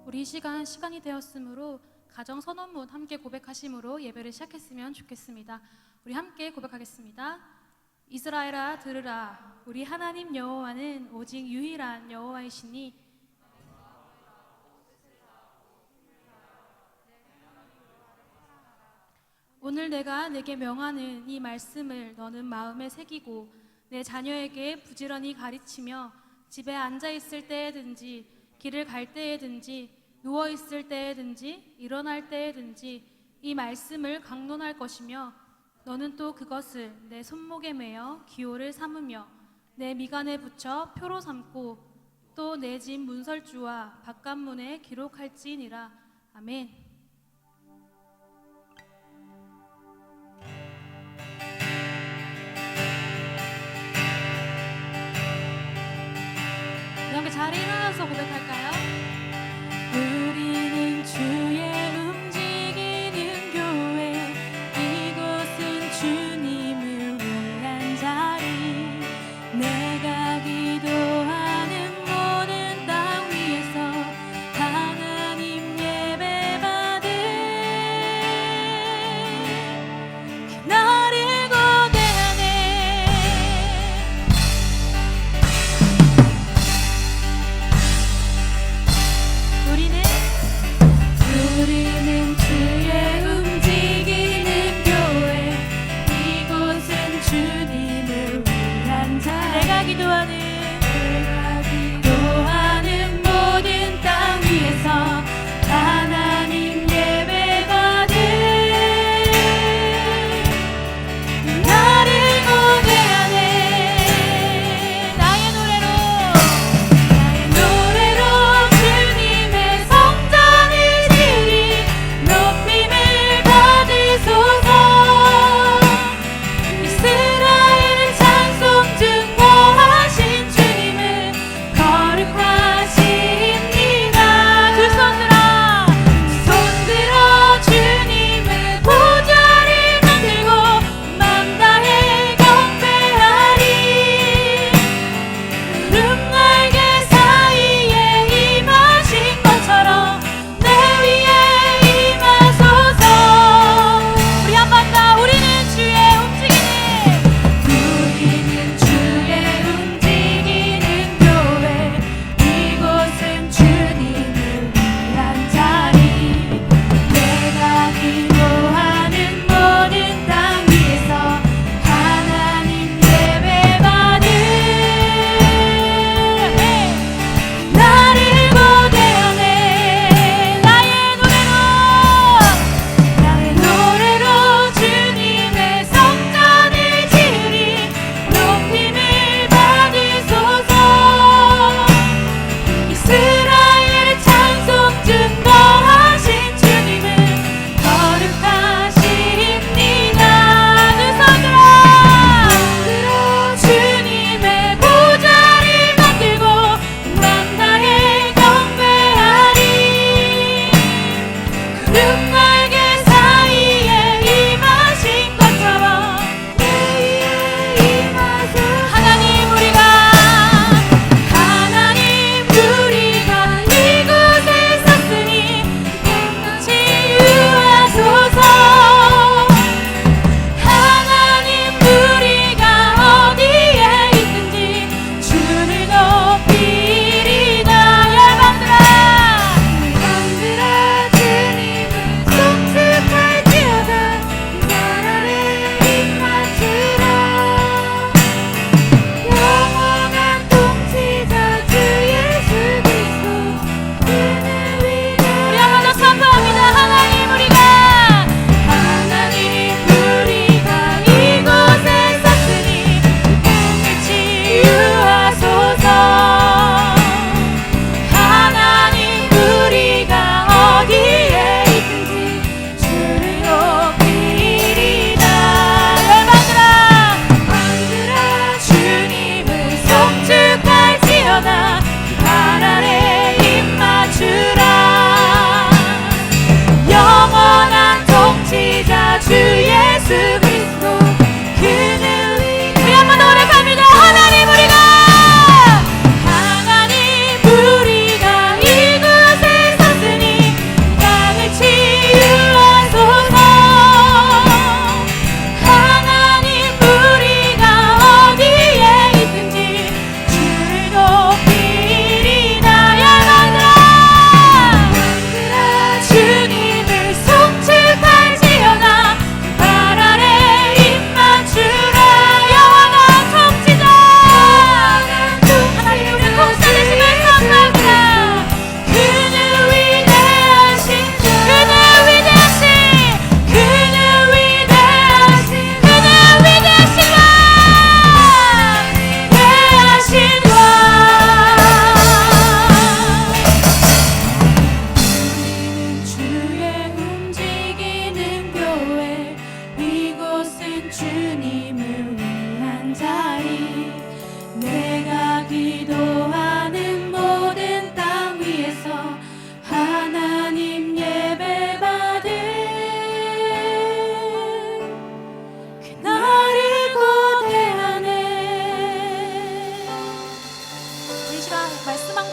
우리 이 시간이 되었으므로 가정 선언문 함께 고백하심으로 예배를 시작했으면 좋겠습니다. 우리 함께 고백하겠습니다. 이스라엘아 들으라, 우리 하나님 여호와는 오직 유일한 여호와이시니 오늘 내가 내게 명하는 이 말씀을 너는 마음에 새기고 내 자녀에게 부지런히 가르치며 집에 앉아 있을 때에든지 길을 갈 때에든지 누워 있을 때에든지 일어날 때에든지 이 말씀을 강론할 것이며 너는 또 그것을 내 손목에 매어 기호를 삼으며 내 미간에 붙여 표로 삼고 또 내 집 문설주와 바깥문에 기록할지니라. 아멘. 우리 자리에 일어나서 고백할까요? 우리는 주의 움직이는 교회, 이곳은 주님을 위한 자리. 내가 기도하는 모든 땅 위에서 하나님 예배받을 그날을 고대하네. 우리는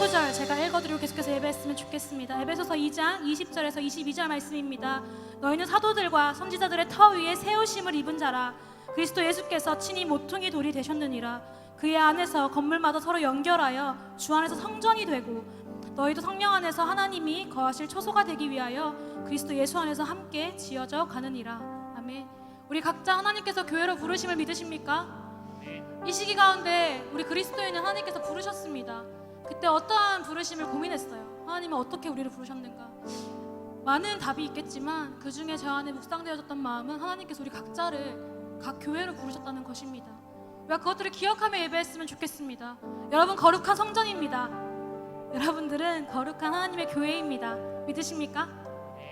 19절 제가 읽어드리고 계속해서 예배했으면 좋겠습니다. 에베소서 2장 20절에서 22절 말씀입니다. 너희는 사도들과 선지자들의 터 위에 세우심을 입은 자라. 그리스도 예수께서 친히 모퉁이 돌이 되셨느니라. 그의 안에서 건물마다 서로 연결하여 주 안에서 성전이 되고 너희도 성령 안에서 하나님이 거하실 초소가 되기 위하여 그리스도 예수 안에서 함께 지어져 가느니라. 아멘. 우리 각자 하나님께서 교회로 부르심을 믿으십니까? 이 시기 가운데 우리 그리스도인은 하나님께서 부르셨습니다. 그때 어떠한 부르심을 고민했어요. 하나님은 어떻게 우리를 부르셨는가? 많은 답이 있겠지만 그 중에 저 안에 묵상되어졌던 마음은 하나님께서 우리 각자를 각 교회로 부르셨다는 것입니다. 우리가 그것들을 기억하며 예배했으면 좋겠습니다. 여러분 거룩한 성전입니다. 여러분들은 거룩한 하나님의 교회입니다. 믿으십니까?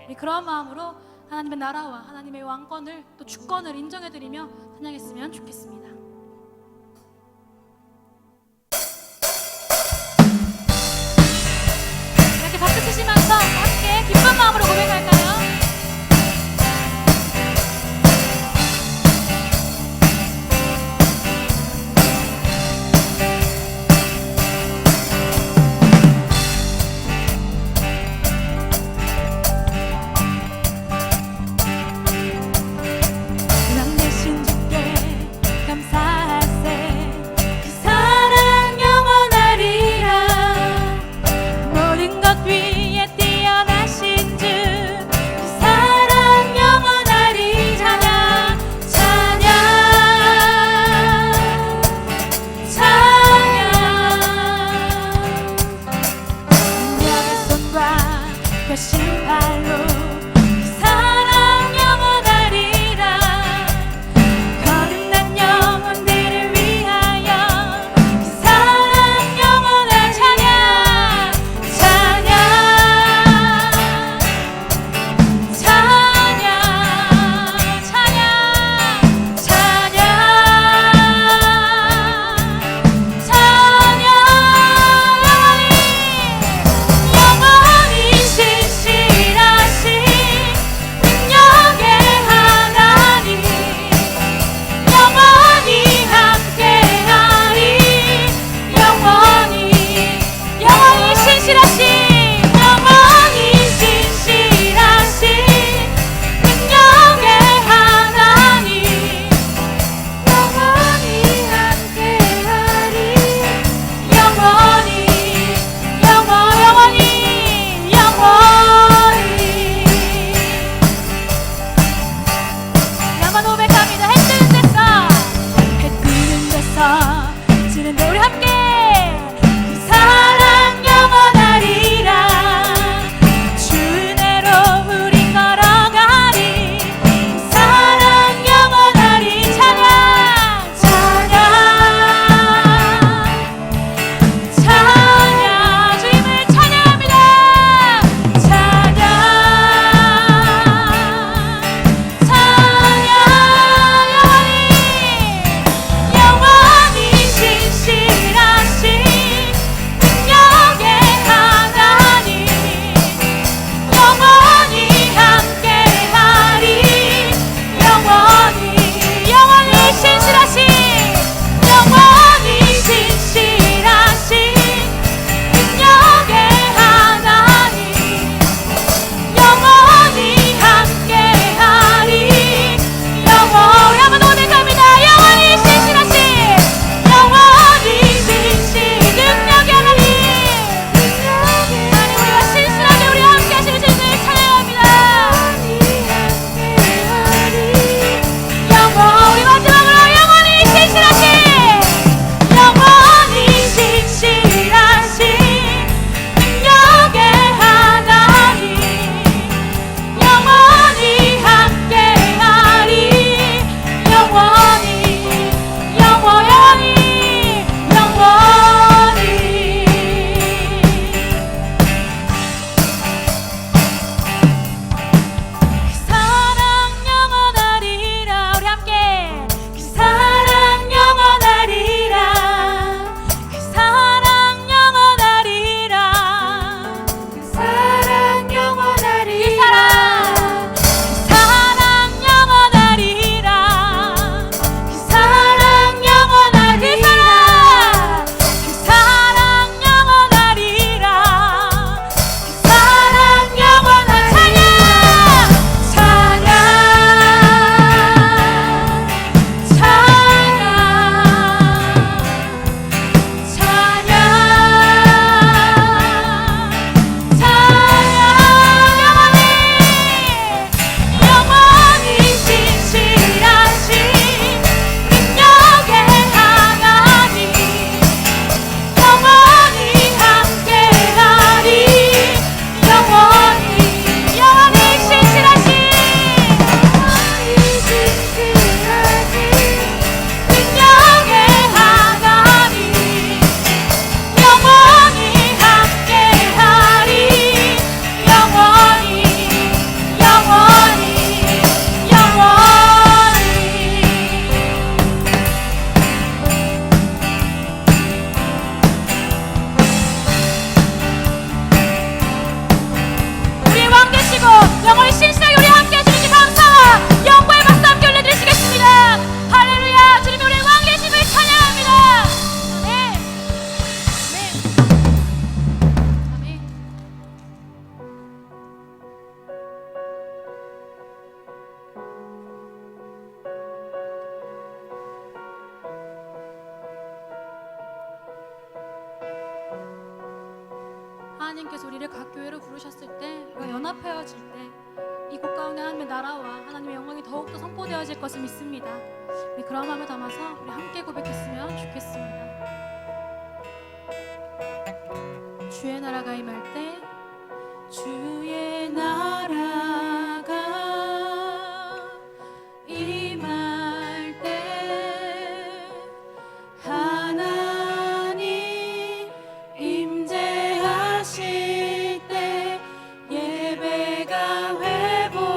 우리 그런 마음으로 하나님의 나라와 하나님의 왕권을 또 주권을 인정해드리며 찬양했으면 좋겠습니다. 이렇게 박수 치시면서 함께 기쁜 마음으로 고백할까요? 하나님께서 우리를 각 교회로 부르셨을 때 우리가 연합하여질 때 이곳 가운데 하나님의 나라와 하나님의 영광이 더욱더 선포되어질 것을 믿습니다. 우리 그런 마음을 담아서 우리 함께 고백했으면 좋겠습니다. 주의 나라가 임할 때 주의 나라가 임할 때 하나님 임재하실 때 예배가 회복되며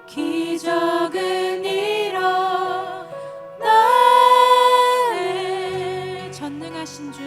기적은 일어나네. 전능하신 주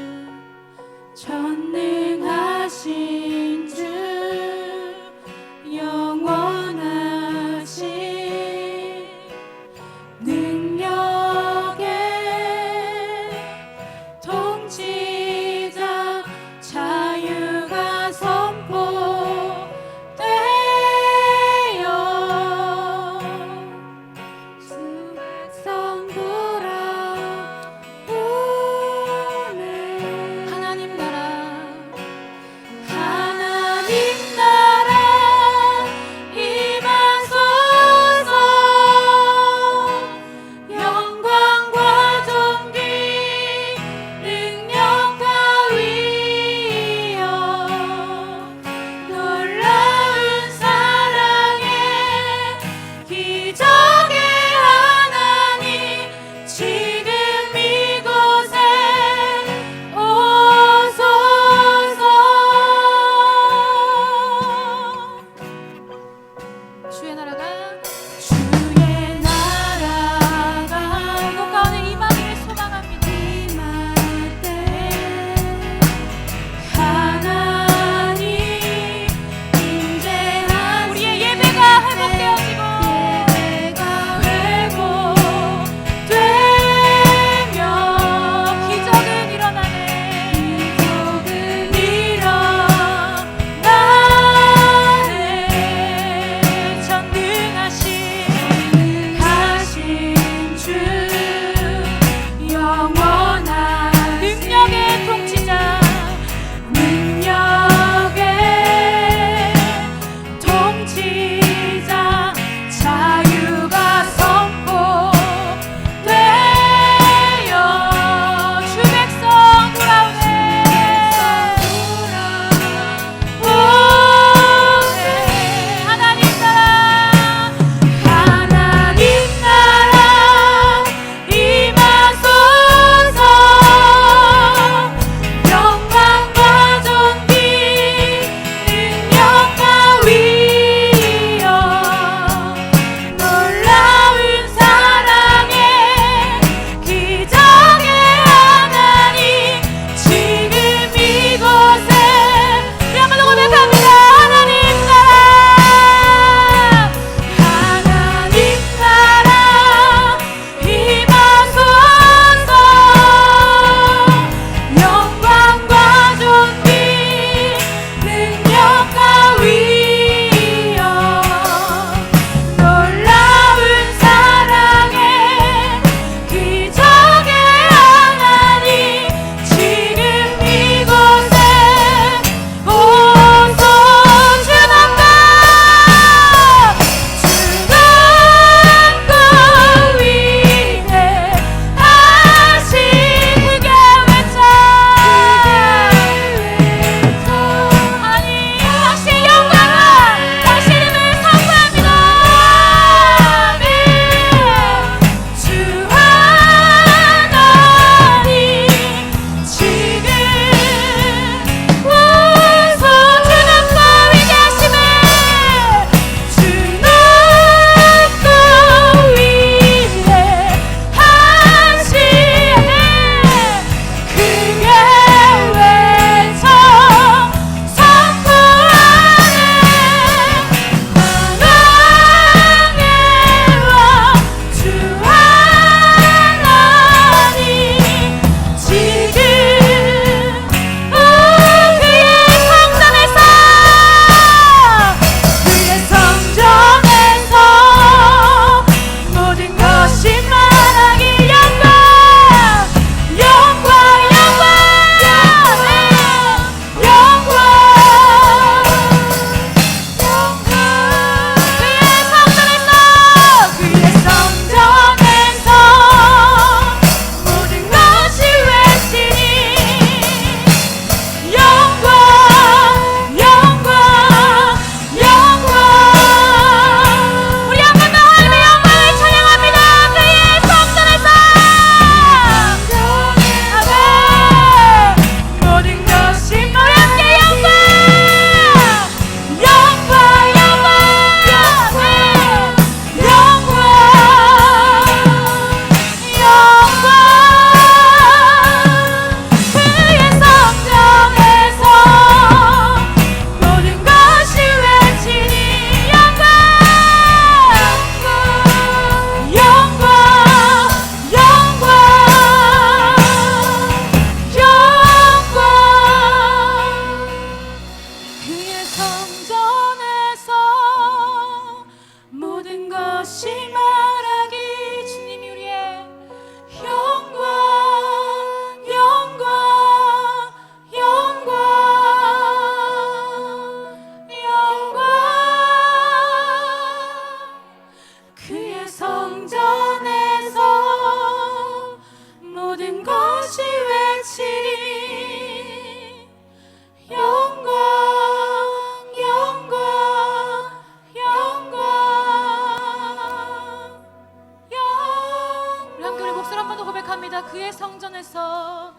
번 더 고백합니다. 그의 성전에서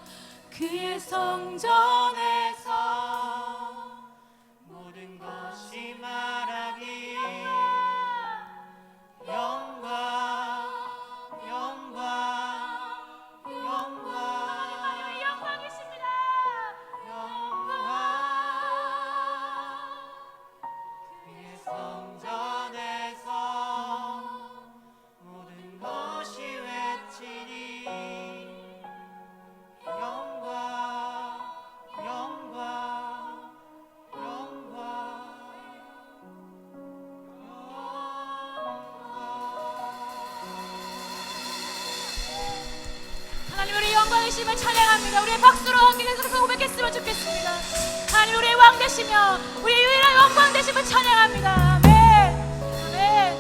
그의 성전에서 모든 것이 말하기 영광 영광 영광 하나님의 영광이십니다. 영광 그의 성전에서 모든 것이 외치니 영광 영광 영광 하나님 우리 영광이심을 찬양합니다. 우리의 박수로 함께 계속해서 고백했으면 좋겠습니다. 하나님 우리의 왕 되시며 우리의 유일한 영광 되심을 찬양합니다. 아멘. 아멘.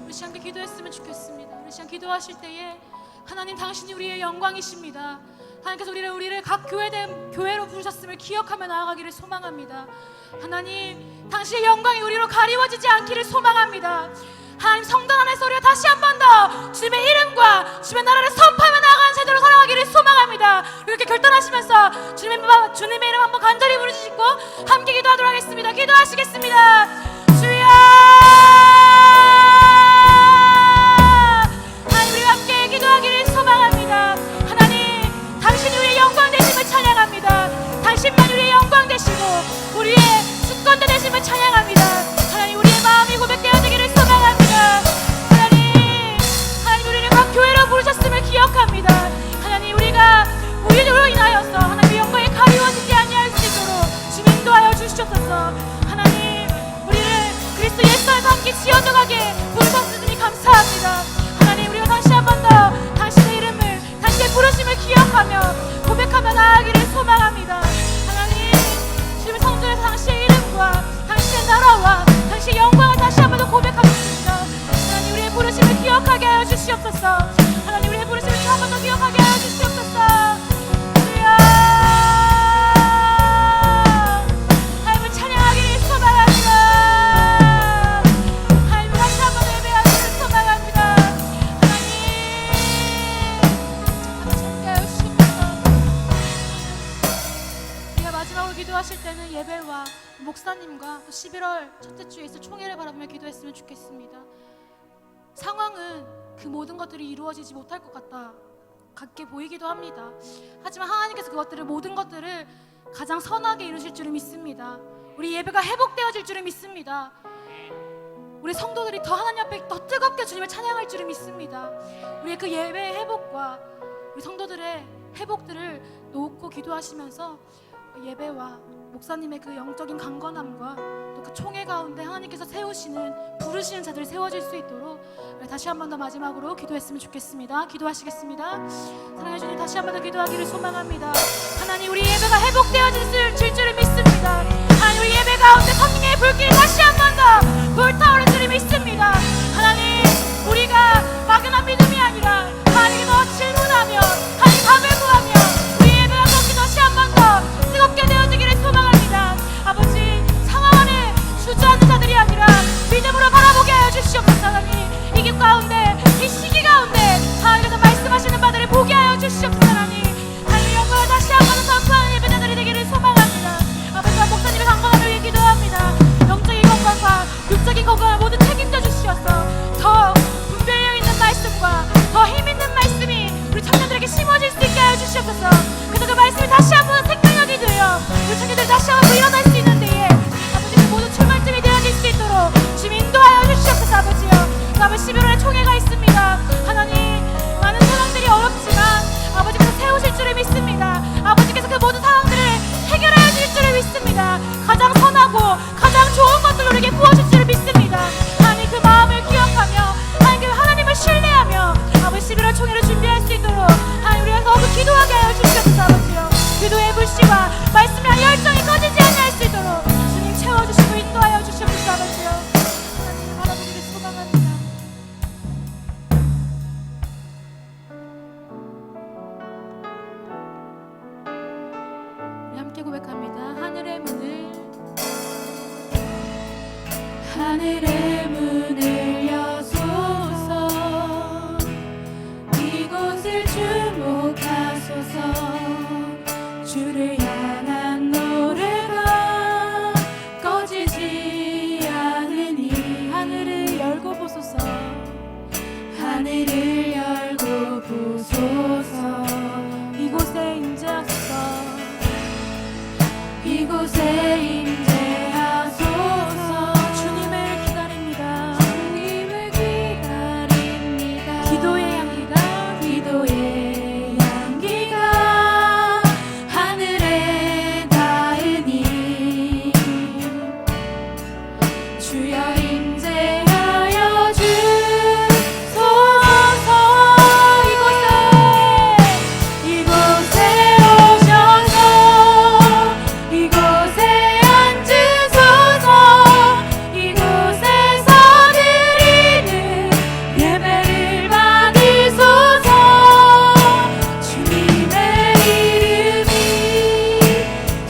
우리 시간 기도했으면 좋겠습니다. 우리 시간 기도하실 때에 하나님 당신이 우리의 영광이십니다. 하나님께서 우리를 각 교회로 부르셨음을 기억하며 나아가기를 소망합니다. 하나님 당신의 영광이 우리로 가리워지지 않기를 소망합니다. 하나님 성전 안에서 우리가 다시 한 번 더 주님의 이름과 주님의 나라를 선포하며 나아가는 제대로 살아가기를 소망합니다. 이렇게 결단하시면서 주님의 이름 한번 간절히 부르시고 함께 기도하도록 하겠습니다. 기도하시겠습니다. 주여 하나님 우리와 함께 기도하기를 소망합니다. 하나님 당신이 우리의 영광 되심을 찬양합니다. 당신만 우리의 영광 되시고 우리의 주권자 되심을 찬양합니다. 하나님 우리의 마음이 고백되어지기를 소망합니다. 하나님 우리를 각 교회로 부르셨음을 기억합니다. 하나님 우리가 우리로 인하여서 하나님의 영광이 가리워지지 아니할 수 있도록 주님 인도하여 주시옵소서. 하나님 우리를 그리스도 예수 안에서 함께 지어져 가게 부르셨으니 감사합니다. 하나님 우리가 다시 한 번 더 당신의 이름을 당신의 부르심을 기억하며 고백하며 나아가기를 소망합니다. 하나님 주님의 성전에서 당신의 이름과 당신의 나라와 당신의 영광을 다시 한 번 더 고백하겠습니다. 하나님 우리의 부르심을 기억하게 하여 주시옵소서. 하나님 우리의 부르심을 한 번 더 기억하게 하여 주시옵소서. 주여 하나님을 찬양하기를 소망합니다. 하나님을 다시 한 번 더 예배하기를 소망합니다. 하나님 함께하여 주시옵소서. 우리가 마지막으로 기도하실 때는 예배와 목사님과 또 11월 첫째 주에 있을 총회를 바라보며 기도했으면 좋겠습니다. 상황은 그 모든 것들이 이루어지지 못할 것 같게 보이기도 합니다. 하지만 하나님께서 모든 것들을 가장 선하게 이루실 줄을 믿습니다. 우리 예배가 회복되어질 줄을 믿습니다. 우리 성도들이 더 하나님 앞에 더 뜨겁게 주님을 찬양할 줄을 믿습니다. 우리의 그 예배의 회복과 우리 성도들의 회복들을 놓고 기도하시면서 예배와 목사님의 그 영적인 강건함과 또 그 총회 가운데 하나님께서 부르시는 자들이 세워질 수 있도록 다시 한 번 더 마지막으로 기도했으면 좋겠습니다. 기도하시겠습니다. 사랑해 주님 다시 한 번 더 기도하기를 소망합니다. 하나님 우리 예배가 회복되어질 줄을 믿습니다. 하나님 우리 예배 가운데 성령의 불길이 다시 한 번 더 불타오를 줄을 믿습니다. 하나님 우리가 막연한 믿음이 아니라 하나님께 더 질문하며 하나님 답을 구하며 우리 예배가 다시 한 번 더 뜨겁게 되어지기를 소망합니다. 아버지 상황 안에 주저하는 자들이 아니라 믿음으로 바라보게 하여 주시옵소서. 하나님 이 가운데 이 시기 가운데 하나님께서 말씀하시는 바들을 보게 하여 주시옵소서. 하나님 영광을 다시 한 번 선포하는 예배자들이 되기를 소망합니다. 아버지와 목사님의 강건함을 위해 기도합니다. 영적인 건강과 육적인 건강을 모두 책임져 주시옵소서. 더 분별력 있는 말씀과 더 힘있는 말씀이 우리 청년들에게 심어질 수 있게 하여 주시옵소서. 그래서 그 말씀이 다시 한 번 생명력이 되어 우리 청년들이 다시 한 번 일어날 수 있는 데에 아버지 그 모든 출발점이 되어질 수 있도록 주님 인도하여 주시옵소서. 아버지요 아버지 11월에 총회가 있습니다. 하나님 많은 상황들이 어렵지만 아버지께서 세우실 줄을 믿습니다. 아버지께서 그 모든 상황들을 해결하여 주실 줄을 믿습니다. 가장 선하고 가장 좋은 것들을 우리에게 부어줄 줄을 믿습니다. 하나님 그 마음을 기억하며 하나님을 신뢰하며 아버지 11월 총회를 준비할 수 있도록 하나님 우리가 더욱 기도하게 하여 주시옵소서. 아버지요 기도의 불씨와 말씀의 열정이 꺼지지 않을 수 있도록 주님 채워주시고 인도하여 주시옵소서. 아버지요 하나님 바라보기를 소망합니다. 우리 함께 고백합니다. 하늘의 문을 여소서. 하늘을 열고 보소서. 이곳에 임재하소서. 이곳에 임재하소서. 주님을 기다립니다. 주님을 기다립니다. 기도의 향기가 기도의 향기가 하늘에 닿으니 주여 임재하여 주소서. 이곳에 오셔서 이곳에 앉으소서. 이곳에서 드리는 예배를 받으소서.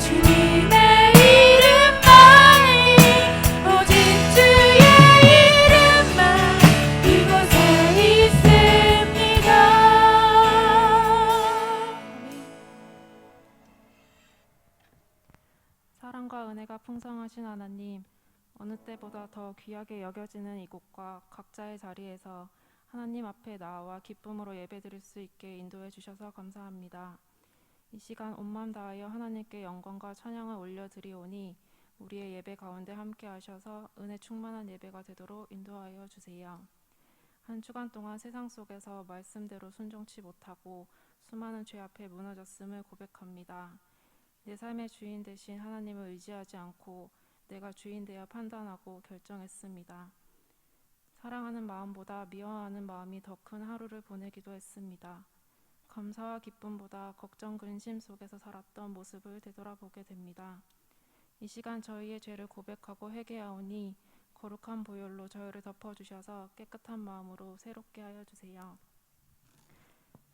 주님의 이름만이 오직 주의 이름만 이곳에 있습니다. 사랑과 은혜가 풍성하신 하나님, 어느 때보다 더 귀하게 여겨지는 이곳과 각자의 자리에서 하나님 앞에 나와 기쁨으로 예배드릴 수 있게 인도해 주셔서 감사합니다. 이 시간 온 마음 다하여 하나님께 영광과 찬양을 올려드리오니 우리의 예배 가운데 함께 하셔서 은혜 충만한 예배가 되도록 인도하여 주세요. 한 주간 동안 세상 속에서 말씀대로 순종치 못하고 수많은 죄 앞에 무너졌음을 고백합니다. 내 삶의 주인 되신 하나님을 의지하지 않고 내가 주인 되어 판단하고 결정했습니다. 사랑하는 마음보다 미워하는 마음이 더 큰 하루를 보내기도 했습니다. 감사와 기쁨보다 걱정 근심 속에서 살았던 모습을 되돌아보게 됩니다. 이 시간 저희의 죄를 고백하고 회개하오니 거룩한 보혈로 저희를 덮어주셔서 깨끗한 마음으로 새롭게 하여 주세요.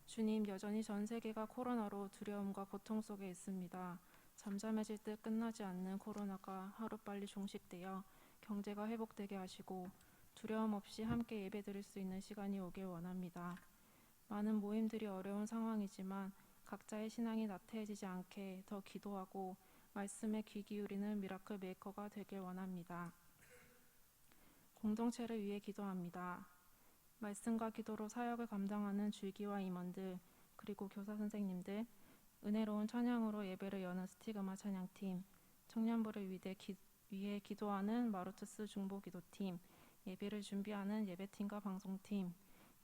주님, 여전히 전 세계가 코로나로 두려움과 고통 속에 있습니다. 잠잠해질 듯 끝나지 않는 코로나가 하루빨리 종식되어 경제가 회복되게 하시고 두려움 없이 함께 예배드릴 수 있는 시간이 오길 원합니다. 많은 모임들이 어려운 상황이지만 각자의 신앙이 나태해지지 않게 더 기도하고 말씀에 귀 기울이는 미라클 메이커가 되길 원합니다. 공동체를 위해 기도합니다. 말씀과 기도로 사역을 감당하는 줄기와 임원들, 그리고 교사 선생님들, 은혜로운 찬양으로 예배를 여는 스티그마 찬양팀, 청년부를 위해 기도하는 마루투스 중보기도팀, 예배를 준비하는 예배팀과 방송팀,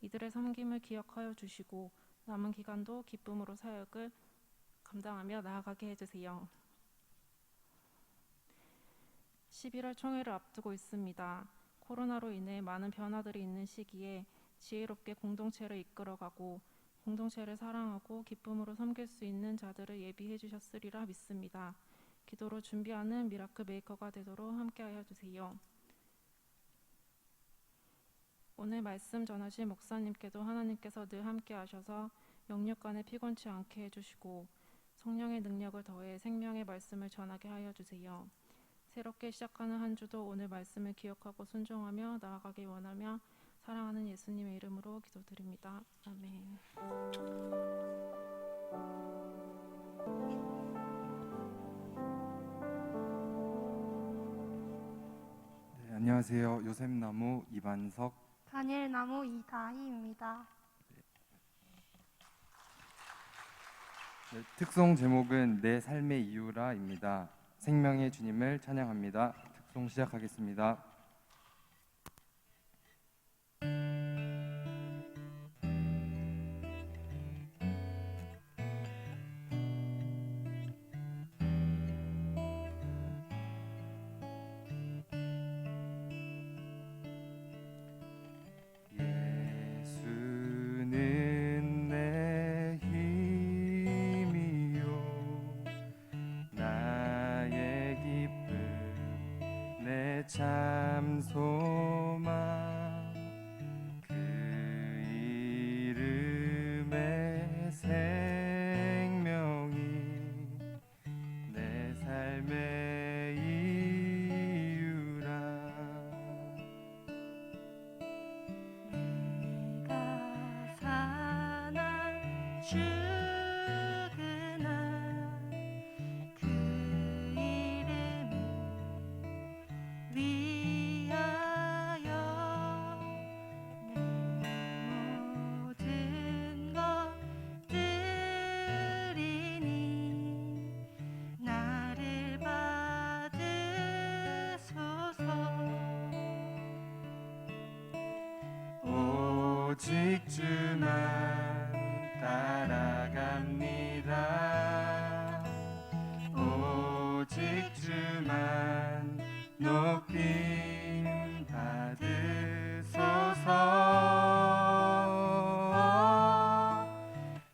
이들의 섬김을 기억하여 주시고 남은 기간도 기쁨으로 사역을 감당하며 나아가게 해주세요. 11월 총회를 앞두고 있습니다. 코로나로 인해 많은 변화들이 있는 시기에 지혜롭게 공동체를 이끌어가고 공동체를 사랑하고 기쁨으로 섬길 수 있는 자들을 예비해 주셨으리라 믿습니다. 기도로 준비하는 미라클 메이커가 되도록 함께하여 주세요. 오늘 말씀 전하신 목사님께도 하나님께서 늘 함께하셔서 영육간에 피곤치 않게 해주시고 성령의 능력을 더해 생명의 말씀을 전하게 하여 주세요. 새롭게 시작하는 한 주도 오늘 말씀을 기억하고 순종하며 나아가길 원하며 사랑하는 예수님의 이름으로 기도드립니다. 아멘. 네, 안녕하세요. 요셉나무 이반석, 다니엘나무 이다희입니다. 네, 특송 제목은 내 삶의 이유라입니다. 생명의 주님을 찬양합니다. 특송 시작하겠습니다. 예수는 내 힘이요 나의 기쁨 내 참 소망 그 이름의 생명이 내 삶의 이유라. 내가 사나 죽으나 그 이름을 위하여 내 주만 따라갑니다. 오직 주만 높임 받으소서.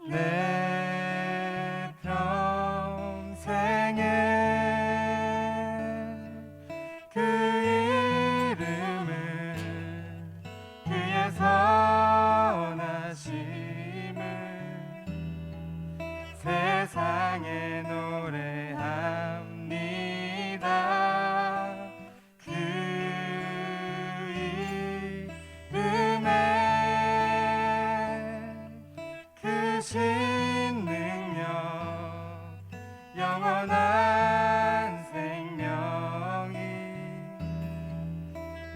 내 평생에 그 이름을, 그의 선하심을 세상에 노래합니다. 그 이름에 크신 능력, 영원한 생명이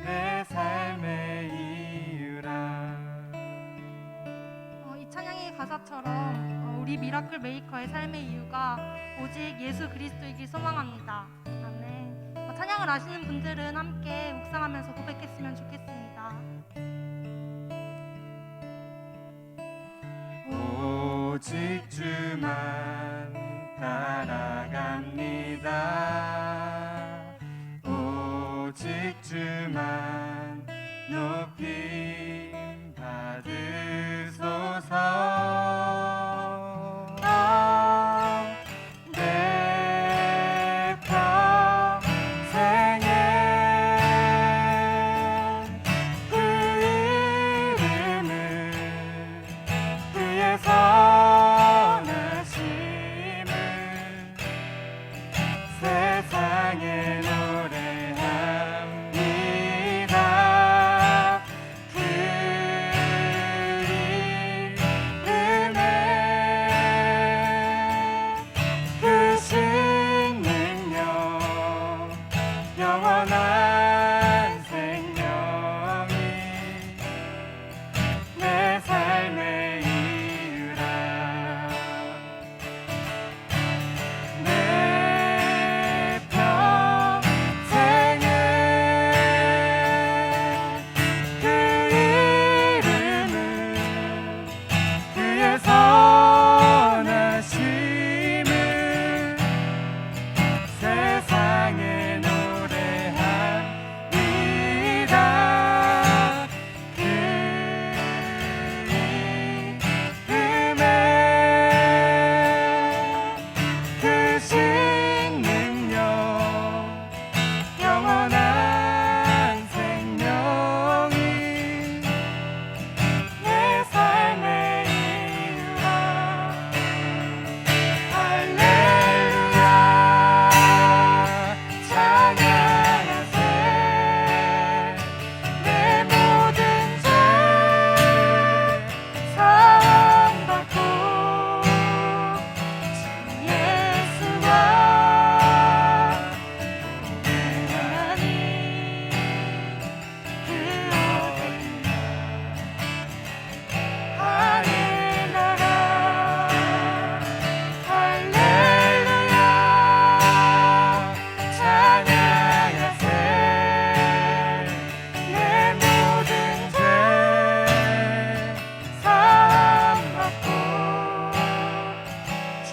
내 삶의 이유라. 이 찬양의 가사처럼 우리 미라클 메이커의 삶의 이유가 오직 예수 그리스도이길 소망합니다. 아멘. 찬양을 아시는 분들은 함께 묵상하면서 고백했으면 좋겠습니다. 오직 주만 따라갑니다. 오직 주만 높임 받으소서. 내 평생에 그 이름을, 그의 선하심을 세상에 노래합니다. 그 이름에 크신 능력, 영원한 생명이 내 삶의 이유라. 내 평생에 그 이름을, 그의 선하심을 세상에 노래합니다. 그 이름에 크신 능력, 영원한 생명이 내 삶의 이유라. 할렐루야 찬양하세. 내 모든 죄 사함받고 주 예수와 동행하니 그 어디나 하늘나라. 할렐루야 찬양하세. 내 모든 죄 사함받고 주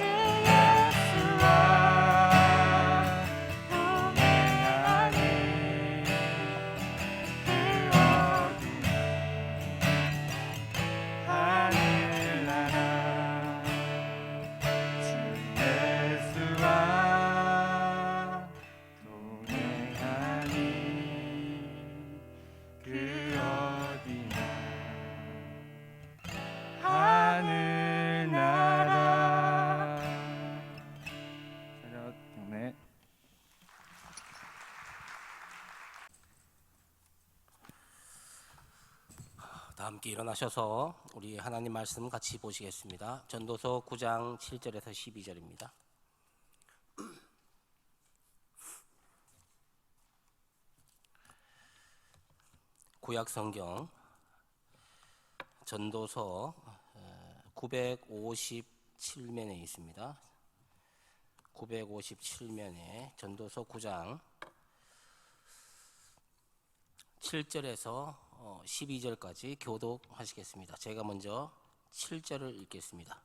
예수와 동행하니 그 어디나 하늘나라. 주 예수와 동행하니 그 어디나 하늘나라. 차렷 경례. 다 함께 일어나셔서 우리 하나님 말씀 같이 보시겠습니다. 전도서 9장 7절에서 12절입니다. 구약 성경 전도서 957면에 있습니다. 957면에 전도서 9장 7절에서 12절까지 교독하시겠습니다. 제가 먼저 7절을 읽겠습니다.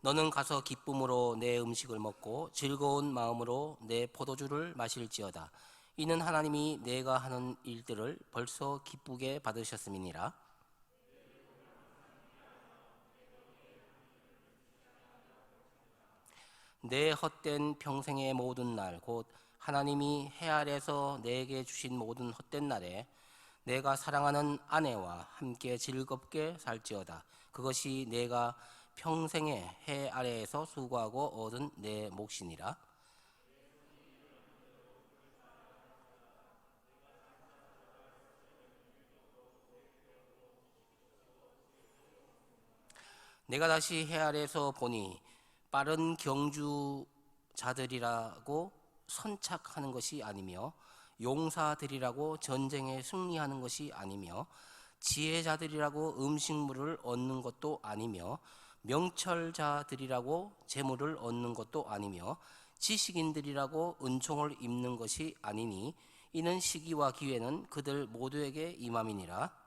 너는 가서 기쁨으로 내 음식을 먹고 즐거운 마음으로 내 포도주를 마실지어다. 이는 하나님이 내가 하는 일들을 벌써 기쁘게 받으셨음이니라. 내 헛된 평생의 모든 날 곧 하나님이 해 아래서 내게 주신 모든 헛된 날에 내가 사랑하는 아내와 함께 즐겁게 살지어다. 그것이 내가 평생의 해 아래에서 수고하고 얻은 내 몫이니라. 내가 다시 해 아래에서 보니 빠른 경주자들이라고 선착하는 것이 아니며 용사들이라고 전쟁에 승리하는 것이 아니며 지혜자들이라고 음식물을 얻는 것도 아니며 명철자들이라고 재물을 얻는 것도 아니며 지식인들이라고 은총을 입는 것이 아니니 이는 시기와 기회는 그들 모두에게 임함이니라.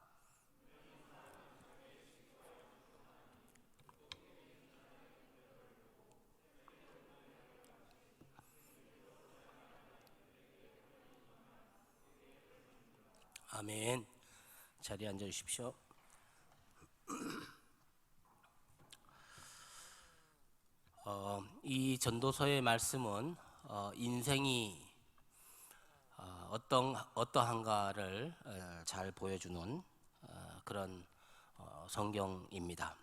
아멘. 자리에 앉아 주십시오. 이 전도서의 말씀은 인생이 어떠한가를 잘 보여주는 그런 성경입니다.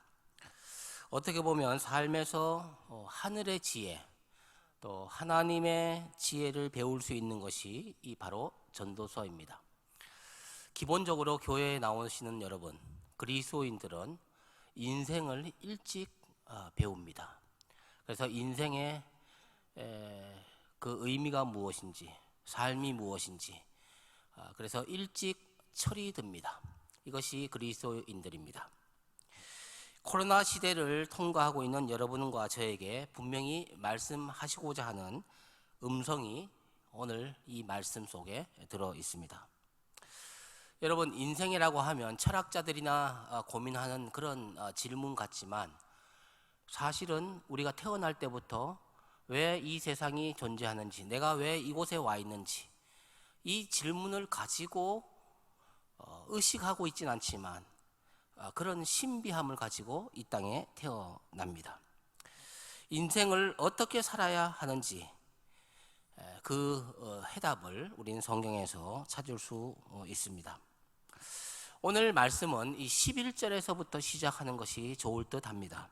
어떻게 보면 삶에서 하늘의 지혜 또 하나님의 지혜를 배울 수 있는 것이 이 바로 전도서입니다. 기본적으로 교회에 나오시는 여러분, 그리스도인들은 인생을 일찍 배웁니다. 그래서 인생의 그 의미가 무엇인지, 삶이 무엇인지, 그래서 일찍 철이 듭니다. 이것이 그리스도인들입니다. 코로나 시대를 통과하고 있는 여러분과 저에게 분명히 말씀하시고자 하는 음성이 오늘 이 말씀 속에 들어 있습니다. 여러분, 인생이라고 하면 철학자들이나 고민하는 그런 질문 같지만 사실은 우리가 태어날 때부터 왜 이 세상이 존재하는지, 내가 왜 이곳에 와 있는지 이 질문을 가지고 의식하고 있진 않지만 그런 신비함을 가지고 이 땅에 태어납니다. 인생을 어떻게 살아야 하는지 그 해답을 우리는 성경에서 찾을 수 있습니다. 오늘 말씀은 이 11절에서부터 시작하는 것이 좋을 듯 합니다.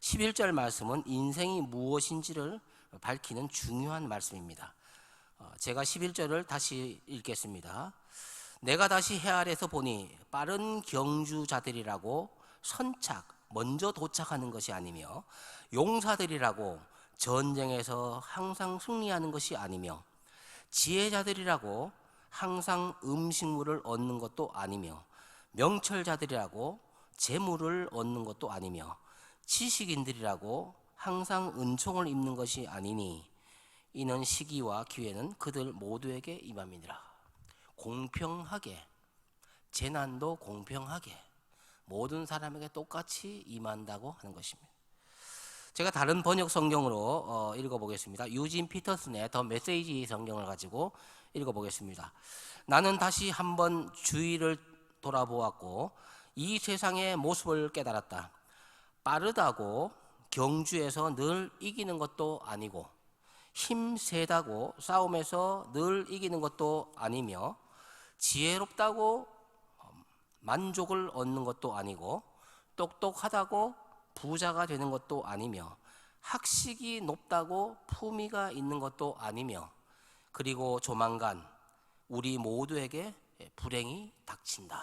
11절 말씀은 인생이 무엇인지를 밝히는 중요한 말씀입니다. 제가 11절을 다시 읽겠습니다. 내가 다시 해 아래서 보니 빠른 경주자들이라고 먼저 도착하는 것이 아니며 용사들이라고 전쟁에서 항상 승리하는 것이 아니며 지혜자들이라고 항상 음식물을 얻는 것도 아니며 명철자들이라고 재물을 얻는 것도 아니며 지식인들이라고 항상 은총을 입는 것이 아니니 이는 시기와 기회는 그들 모두에게 임함이니라. 공평하게, 재난도 공평하게 모든 사람에게 똑같이 임한다고 하는 것입니다. 제가 다른 번역 성경으로 읽어보겠습니다. 유진 피터슨의 더 메시지 성경을 가지고 읽어보겠습니다. 나는 다시 한번 주위를 돌아보았고 이 세상의 모습을 깨달았다. 빠르다고 경주에서 늘 이기는 것도 아니고 힘세다고 싸움에서 늘 이기는 것도 아니며 지혜롭다고 만족을 얻는 것도 아니고 똑똑하다고 부자가 되는 것도 아니며 학식이 높다고 품위가 있는 것도 아니며 그리고 조만간 우리 모두에게 불행이 닥친다.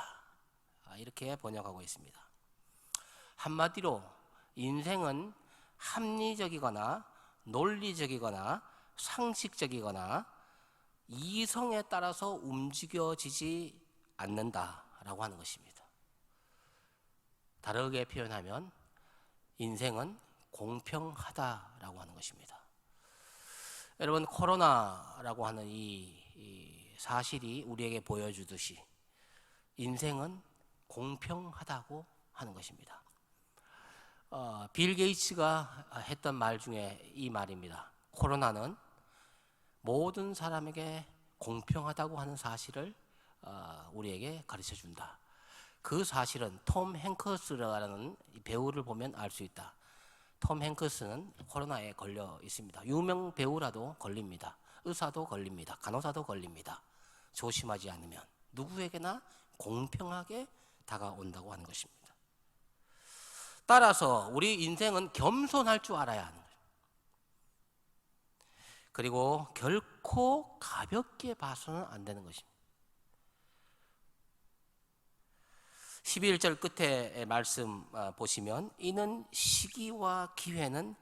이렇게 번역하고 있습니다. 한마디로 인생은 합리적이거나 논리적이거나 상식적이거나 이성에 따라서 움직여지지 않는다라고 하는 것입니다. 다르게 표현하면 인생은 공평하다라고 하는 것입니다. 여러분, 코로나라고 하는 이 사실이 우리에게 보여주듯이 인생은 공평하다고 하는 것입니다. 빌 게이츠가 했던 말 중에 이 말입니다. 코로나는 모든 사람에게 공평하다고 하는 사실을 우리에게 가르쳐 준다. 그 사실은 톰 행크스라는 배우를 보면 알 수 있다. 톰 행크스는 코로나에 걸려 있습니다. 유명 배우라도 걸립니다. 의사도 걸립니다. 간호사도 걸립니다. 조심하지 않으면 누구에게나 공평하게 다가온다고 하는 것입니다. 따라서 우리 인생은 겸손할 줄 알아야 하는 거예요. 그리고 결코 가볍게 봐서는 안 되는 것입니다. 11절 끝에 말씀 보시면 이는 시기와 기회는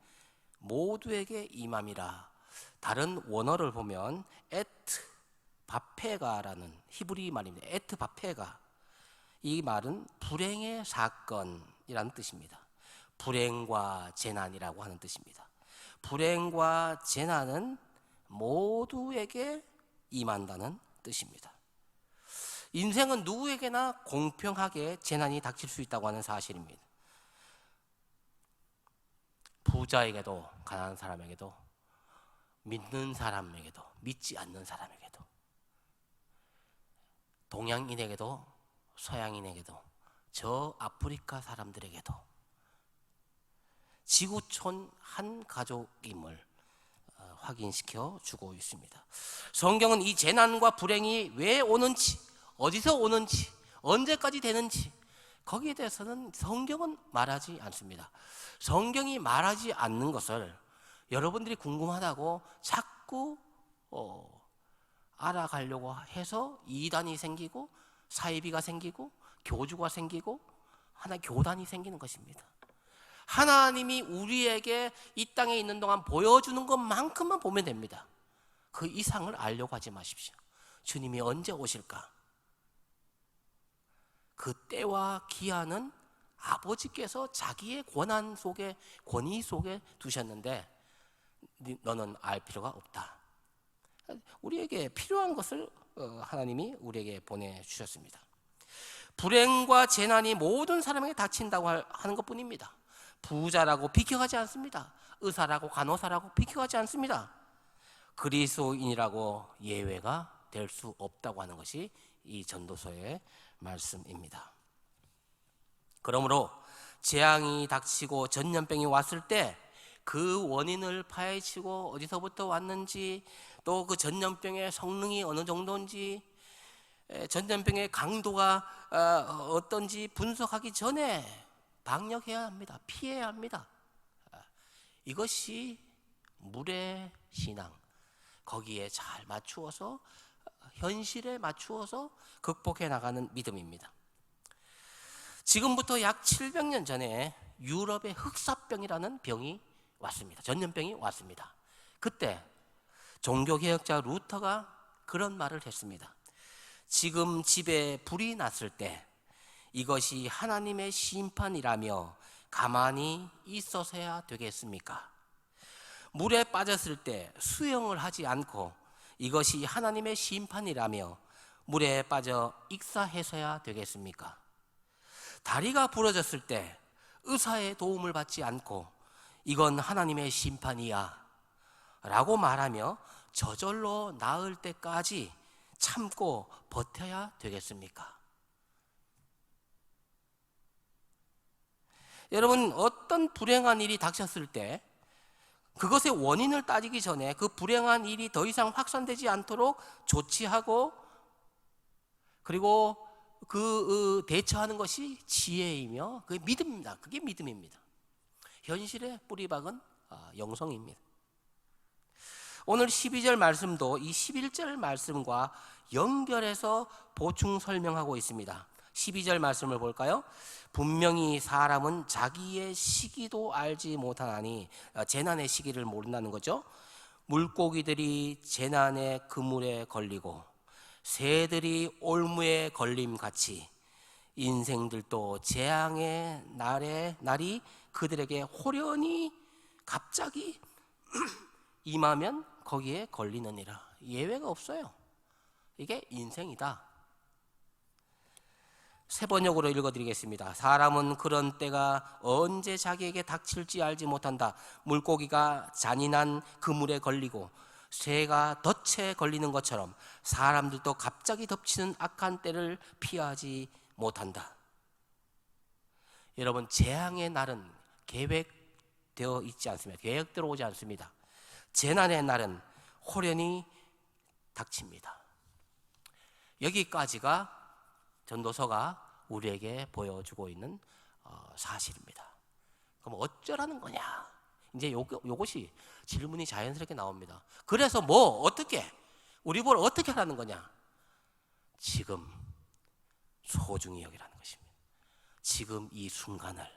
모두에게 임함이라. 다른 원어를 보면 에트 바페가라는 히브리 말입니다. 에트 바페가. 이 말은 불행의 사건이라는 뜻입니다. 불행과 재난이라고 하는 뜻입니다. 불행과 재난은 모두에게 임한다는 뜻입니다. 인생은 누구에게나 공평하게 재난이 닥칠 수 있다고 하는 사실입니다. 부자에게도 가난한 사람에게도 믿는 사람에게도 믿지 않는 사람에게도 동양인에게도 서양인에게도 저 아프리카 사람들에게도 지구촌 한 가족임을 확인시켜 주고 있습니다. 성경은 이 재난과 불행이 왜 오는지, 어디서 오는지, 언제까지 되는지 거기에 대해서는 성경은 말하지 않습니다. 성경이 말하지 않는 것을 여러분들이 궁금하다고 자꾸 알아가려고 해서 이단이 생기고 사이비가 생기고 교주가 생기고 하나의 교단이 생기는 것입니다. 하나님이 우리에게 이 땅에 있는 동안 보여주는 것만큼만 보면 됩니다. 그 이상을 알려고 하지 마십시오. 주님이 언제 오실까? 그 때와 기한은 아버지께서 자기의 권위 속에 두셨는데 너는 알 필요가 없다. 우리에게 필요한 것을 하나님이 우리에게 보내주셨습니다. 불행과 재난이 모든 사람에게 닥친다고 하는 것뿐입니다. 부자라고 비켜가지 않습니다. 의사라고 간호사라고 비켜가지 않습니다. 그리스도인이라고 예외가 될 수 없다고 하는 것이 이 전도서의 말씀입니다. 그러므로 재앙이 닥치고 전염병이 왔을 때 그 원인을 파헤치고 어디서부터 왔는지 또 그 전염병의 성능이 어느 정도인지 전염병의 강도가 어떤지 분석하기 전에 방역해야 합니다. 피해야 합니다. 이것이 물의 신앙, 거기에 잘 맞추어서 현실에 맞추어서 극복해 나가는 믿음입니다. 지금부터 약 700년 전에 유럽에 흑사병이라는 병이 왔습니다. 전염병이 왔습니다. 그때 종교개혁자 루터가 그런 말을 했습니다. 지금 집에 불이 났을 때 이것이 하나님의 심판이라며 가만히 있어서야 되겠습니까? 물에 빠졌을 때 수영을 하지 않고 이것이 하나님의 심판이라며 물에 빠져 익사해서야 되겠습니까? 다리가 부러졌을 때 의사의 도움을 받지 않고 이건 하나님의 심판이야 라고 말하며 저절로 나을 때까지 참고 버텨야 되겠습니까? 여러분, 어떤 불행한 일이 닥쳤을 때 그것의 원인을 따지기 전에 그 불행한 일이 더 이상 확산되지 않도록 조치하고 그리고 그 대처하는 것이 지혜이며 그게 믿음입니다. 그게 믿음입니다. 현실의 뿌리박은 영성입니다. 오늘 12절 말씀도 이 11절 말씀과 연결해서 보충 설명하고 있습니다. 12절 말씀을 볼까요? 분명히 사람은 자기의 시기도 알지 못하나니, 재난의 시기를 모른다는 거죠. 물고기들이 재난의 그물에 걸리고 새들이 올무에 걸림같이 인생들도 재앙의 날이 그들에게 호련히 갑자기 임하면 거기에 걸리느니라. 예외가 없어요. 이게 인생이다. 새 번역으로 읽어드리겠습니다. 사람은 그런 때가 언제 자기에게 닥칠지 알지 못한다. 물고기가 잔인한 그물에 걸리고 새가 덫에 걸리는 것처럼 사람들도 갑자기 덮치는 악한 때를 피하지 못한다. 여러분, 재앙의 날은 계획되어 있지 않습니다. 계획대로 오지 않습니다. 재난의 날은 호련히 닥칩니다. 여기까지가 전도서가 우리에게 보여주고 있는 사실입니다. 그럼 어쩌라는 거냐? 이제 요것이 질문이 자연스럽게 나옵니다. 그래서 뭐 어떻게 우리 뭘 어떻게 하라는 거냐? 지금 소중히 여기라는 것입니다. 지금 이 순간을,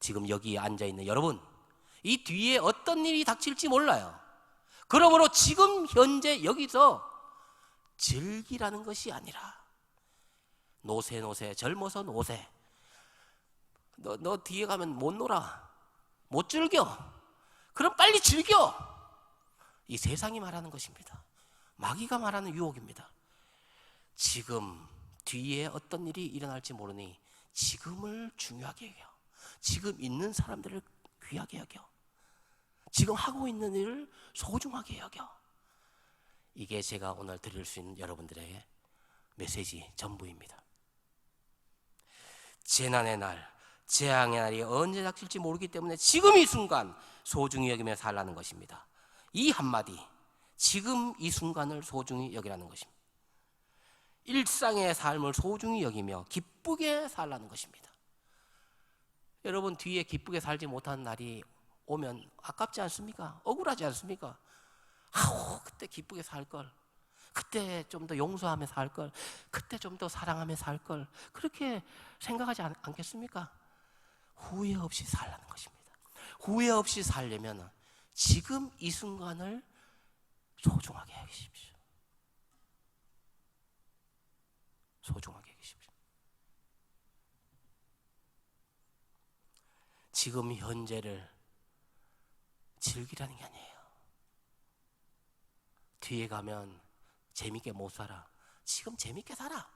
지금 여기 앉아 있는 여러분, 이 뒤에 어떤 일이 닥칠지 몰라요. 그러므로 지금 현재 여기서 즐기라는 것이 아니라 노세 젊어서 노세. 너 뒤에 가면 못 놀아, 못 즐겨. 그럼 빨리 즐겨. 이 세상이 말하는 것입니다. 마귀가 말하는 유혹입니다. 지금 뒤에 어떤 일이 일어날지 모르니 지금을 중요하게 여겨. 지금 있는 사람들을 귀하게 여겨. 지금 하고 있는 일을 소중하게 여겨. 이게 제가 오늘 드릴 수 있는 여러분들에게 메시지 전부입니다. 재난의 날, 재앙의 날이 언제 닥칠지 모르기 때문에 지금 이 순간 소중히 여기며 살라는 것입니다. 이 한마디, 지금 이 순간을 소중히 여기라는 것입니다. 일상의 삶을 소중히 여기며 기쁘게 살라는 것입니다. 여러분, 뒤에 기쁘게 살지 못하는 날이 오면 아깝지 않습니까? 억울하지 않습니까? 아우, 그때 기쁘게 살걸, 그때 좀 더 용서하며 살걸, 그때 좀 더 사랑하며 살걸, 그렇게 생각하지 않겠습니까? 후회 없이 살라는 것입니다. 후회 없이 살려면 지금 이 순간을 소중하게 여기십시오. 소중하게 여기십시오. 지금 현재를 즐기라는 게 아니에요. 뒤에 가면 재밌게 못 살아. 지금 재밌게 살아.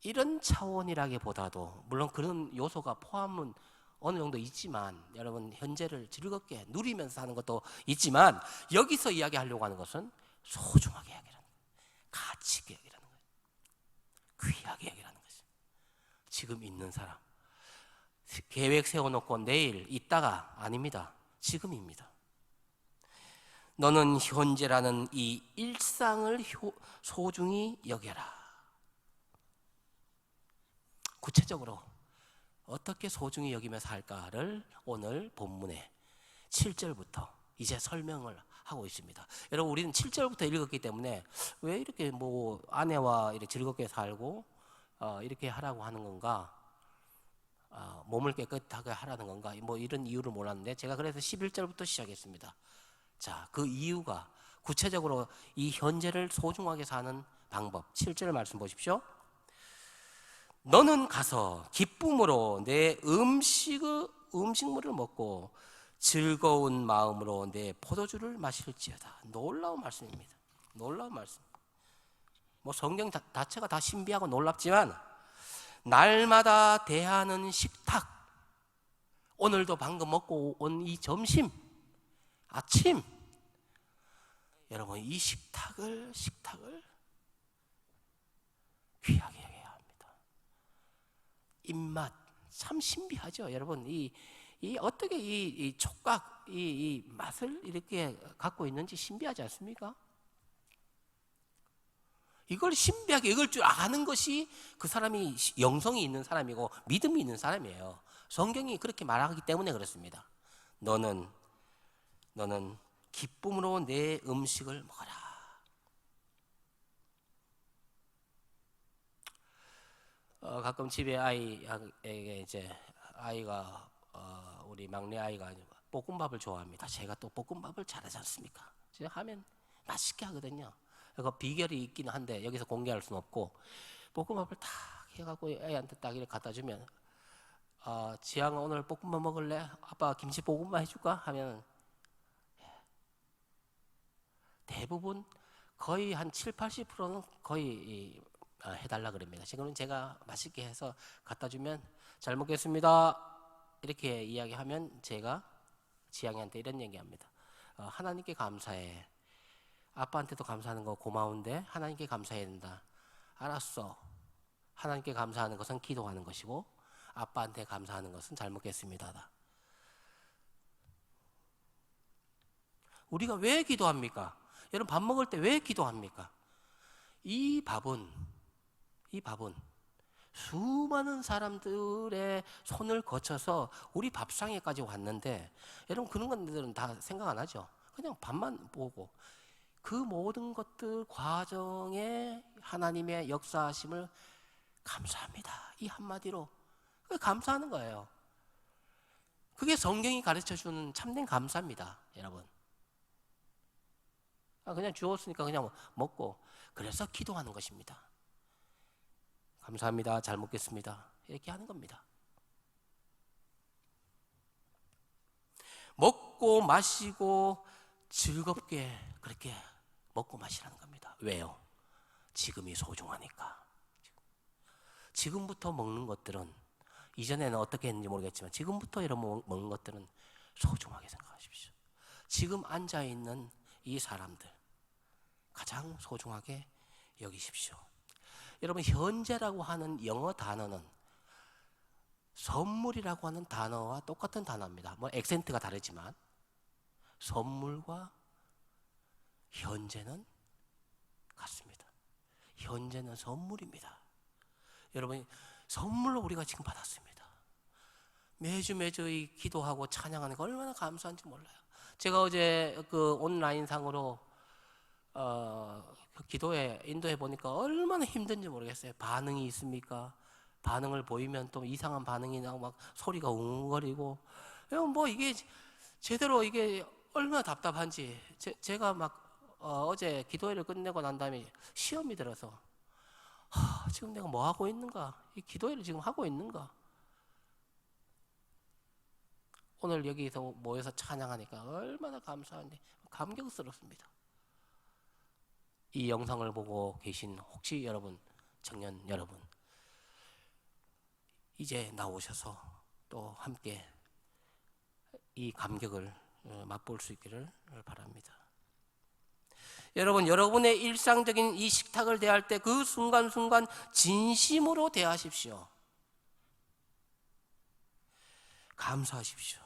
이런 차원이라기보다도 물론 그런 요소가 포함은 어느 정도 있지만, 여러분 현재를 즐겁게 누리면서 사는 것도 있지만, 여기서 이야기하려고 하는 것은 소중하게 여기라는 거예요. 가치 있게 여기라는 거예요. 귀하게 여기라는 것이죠. 지금 있는 사람, 계획 세워놓고 내일 있다가 아닙니다. 지금입니다. 너는 현재라는 이 일상을 소중히 여겨라. 구체적으로 어떻게 소중히 여기며 살까를 오늘 본문의 7절부터 이제 설명을 하고 있습니다. 여러분, 우리는 7절부터 읽었기 때문에 왜 이렇게 뭐 아내와 이렇게 즐겁게 살고 이렇게 하라고 하는 건가, 몸을 깨끗하게 하라는 건가, 뭐 이런 이유를 몰랐는데, 제가 그래서 11절부터 시작했습니다. 자, 그 이유가 구체적으로 이 현재를 소중하게 사는 방법, 7절 말씀 보십시오. 너는 가서 기쁨으로 내 음식물을 먹고 즐거운 마음으로 내 포도주를 마실지어다. 놀라운 말씀입니다. 놀라운 말씀. 뭐 성경 자체가 다 신비하고 놀랍지만, 날마다 대하는 식탁, 오늘도 방금 먹고 온 이 점심, 아침, 여러분 이 식탁을 귀하게 여겨야 합니다. 입맛 참 신비하죠. 여러분 이 어떻게 이 촉각, 이 맛을 이렇게 갖고 있는지 신비하지 않습니까? 이걸 신비하게 읽을 줄 아는 것이 그 사람이 영성이 있는 사람이고 믿음이 있는 사람이에요. 성경이 그렇게 말하기 때문에 그렇습니다. 너는 기쁨으로 내 음식을 먹어라. 가끔 집에 아이에게 이제 아이가 우리 막내 아이가 볶음밥을 좋아합니다. 제가 또 볶음밥을 잘하지 않습니까? 제가 하면 맛있게 하거든요. 그 비결이 있긴 한데 여기서 공개할 수는 없고, 볶음밥을 딱 해갖고 애한테 딱 이렇게 갖다 주면, 지향아 오늘 볶음밥 먹을래? 아빠 김치 볶음밥 해줄까? 하면 대부분 거의 한 70-80%는 거의 해달라 그럽니다. 지금은 제가 맛있게 해서 갖다 주면 잘 먹겠습니다 이렇게 이야기하면 제가 지향이한테 이런 얘기합니다. 하나님께 감사해. 아빠한테도 감사하는 거 고마운데 하나님께 감사해야 된다. 알았어. 하나님께 감사하는 것은 기도하는 것이고 아빠한테 감사하는 것은 잘 먹겠습니다다. 우리가 왜 기도합니까? 여러분 밥 먹을 때 왜 기도합니까? 이 밥은 수많은 사람들의 손을 거쳐서 우리 밥상에까지 왔는데 여러분 그런 것들은 다 생각 안 하죠. 그냥 밥만 보고 그 모든 것들 과정에 하나님의 역사하심을 감사합니다. 이 한마디로 감사하는 거예요. 그게 성경이 가르쳐주는 참된 감사입니다. 여러분 그냥 주었으니까 그냥 먹고 그래서 기도하는 것입니다. 감사합니다. 잘 먹겠습니다. 이렇게 하는 겁니다. 먹고 마시고 즐겁게 그렇게 먹고 마시라는 겁니다. 왜요? 지금이 소중하니까. 지금부터 먹는 것들은 이전에는 어떻게 했는지 모르겠지만 지금부터 여러분 먹는 것들은 소중하게 생각하십시오. 지금 앉아있는 이 사람들 가장 소중하게 여기십시오. 여러분 현재라고 하는 영어 단어는 선물이라고 하는 단어와 똑같은 단어입니다. 뭐 액센트가 다르지만 선물과 현재는 같습니다. 현재는 선물입니다. 여러분 선물로 우리가 지금 받았습니다. 매주 이 기도하고 찬양하는 거 얼마나 감사한지 몰라요. 제가 어제 그 온라인 상으로 그 기도에 인도해 보니까 얼마나 힘든지 모르겠어요. 반응이 있습니까? 반응을 보이면 또 이상한 반응이 나고 막 소리가 웅웅거리고 뭐 이게 제대로 이게 얼마나 답답한지 제가 막 어제 기도회를 끝내고 난 다음에 시험이 들어서 지금 내가 뭐 하고 있는가? 이 기도회를 지금 하고 있는가? 오늘 여기서 모여서 찬양하니까 얼마나 감사한지 감격스럽습니다. 이 영상을 보고 계신 혹시 여러분 청년 여러분 이제 나오셔서 또 함께 이 감격을 맛볼 수 있기를 바랍니다. 여러분 여러분의 일상적인 이 식탁을 대할 때 그 순간순간 진심으로 대하십시오. 감사하십시오.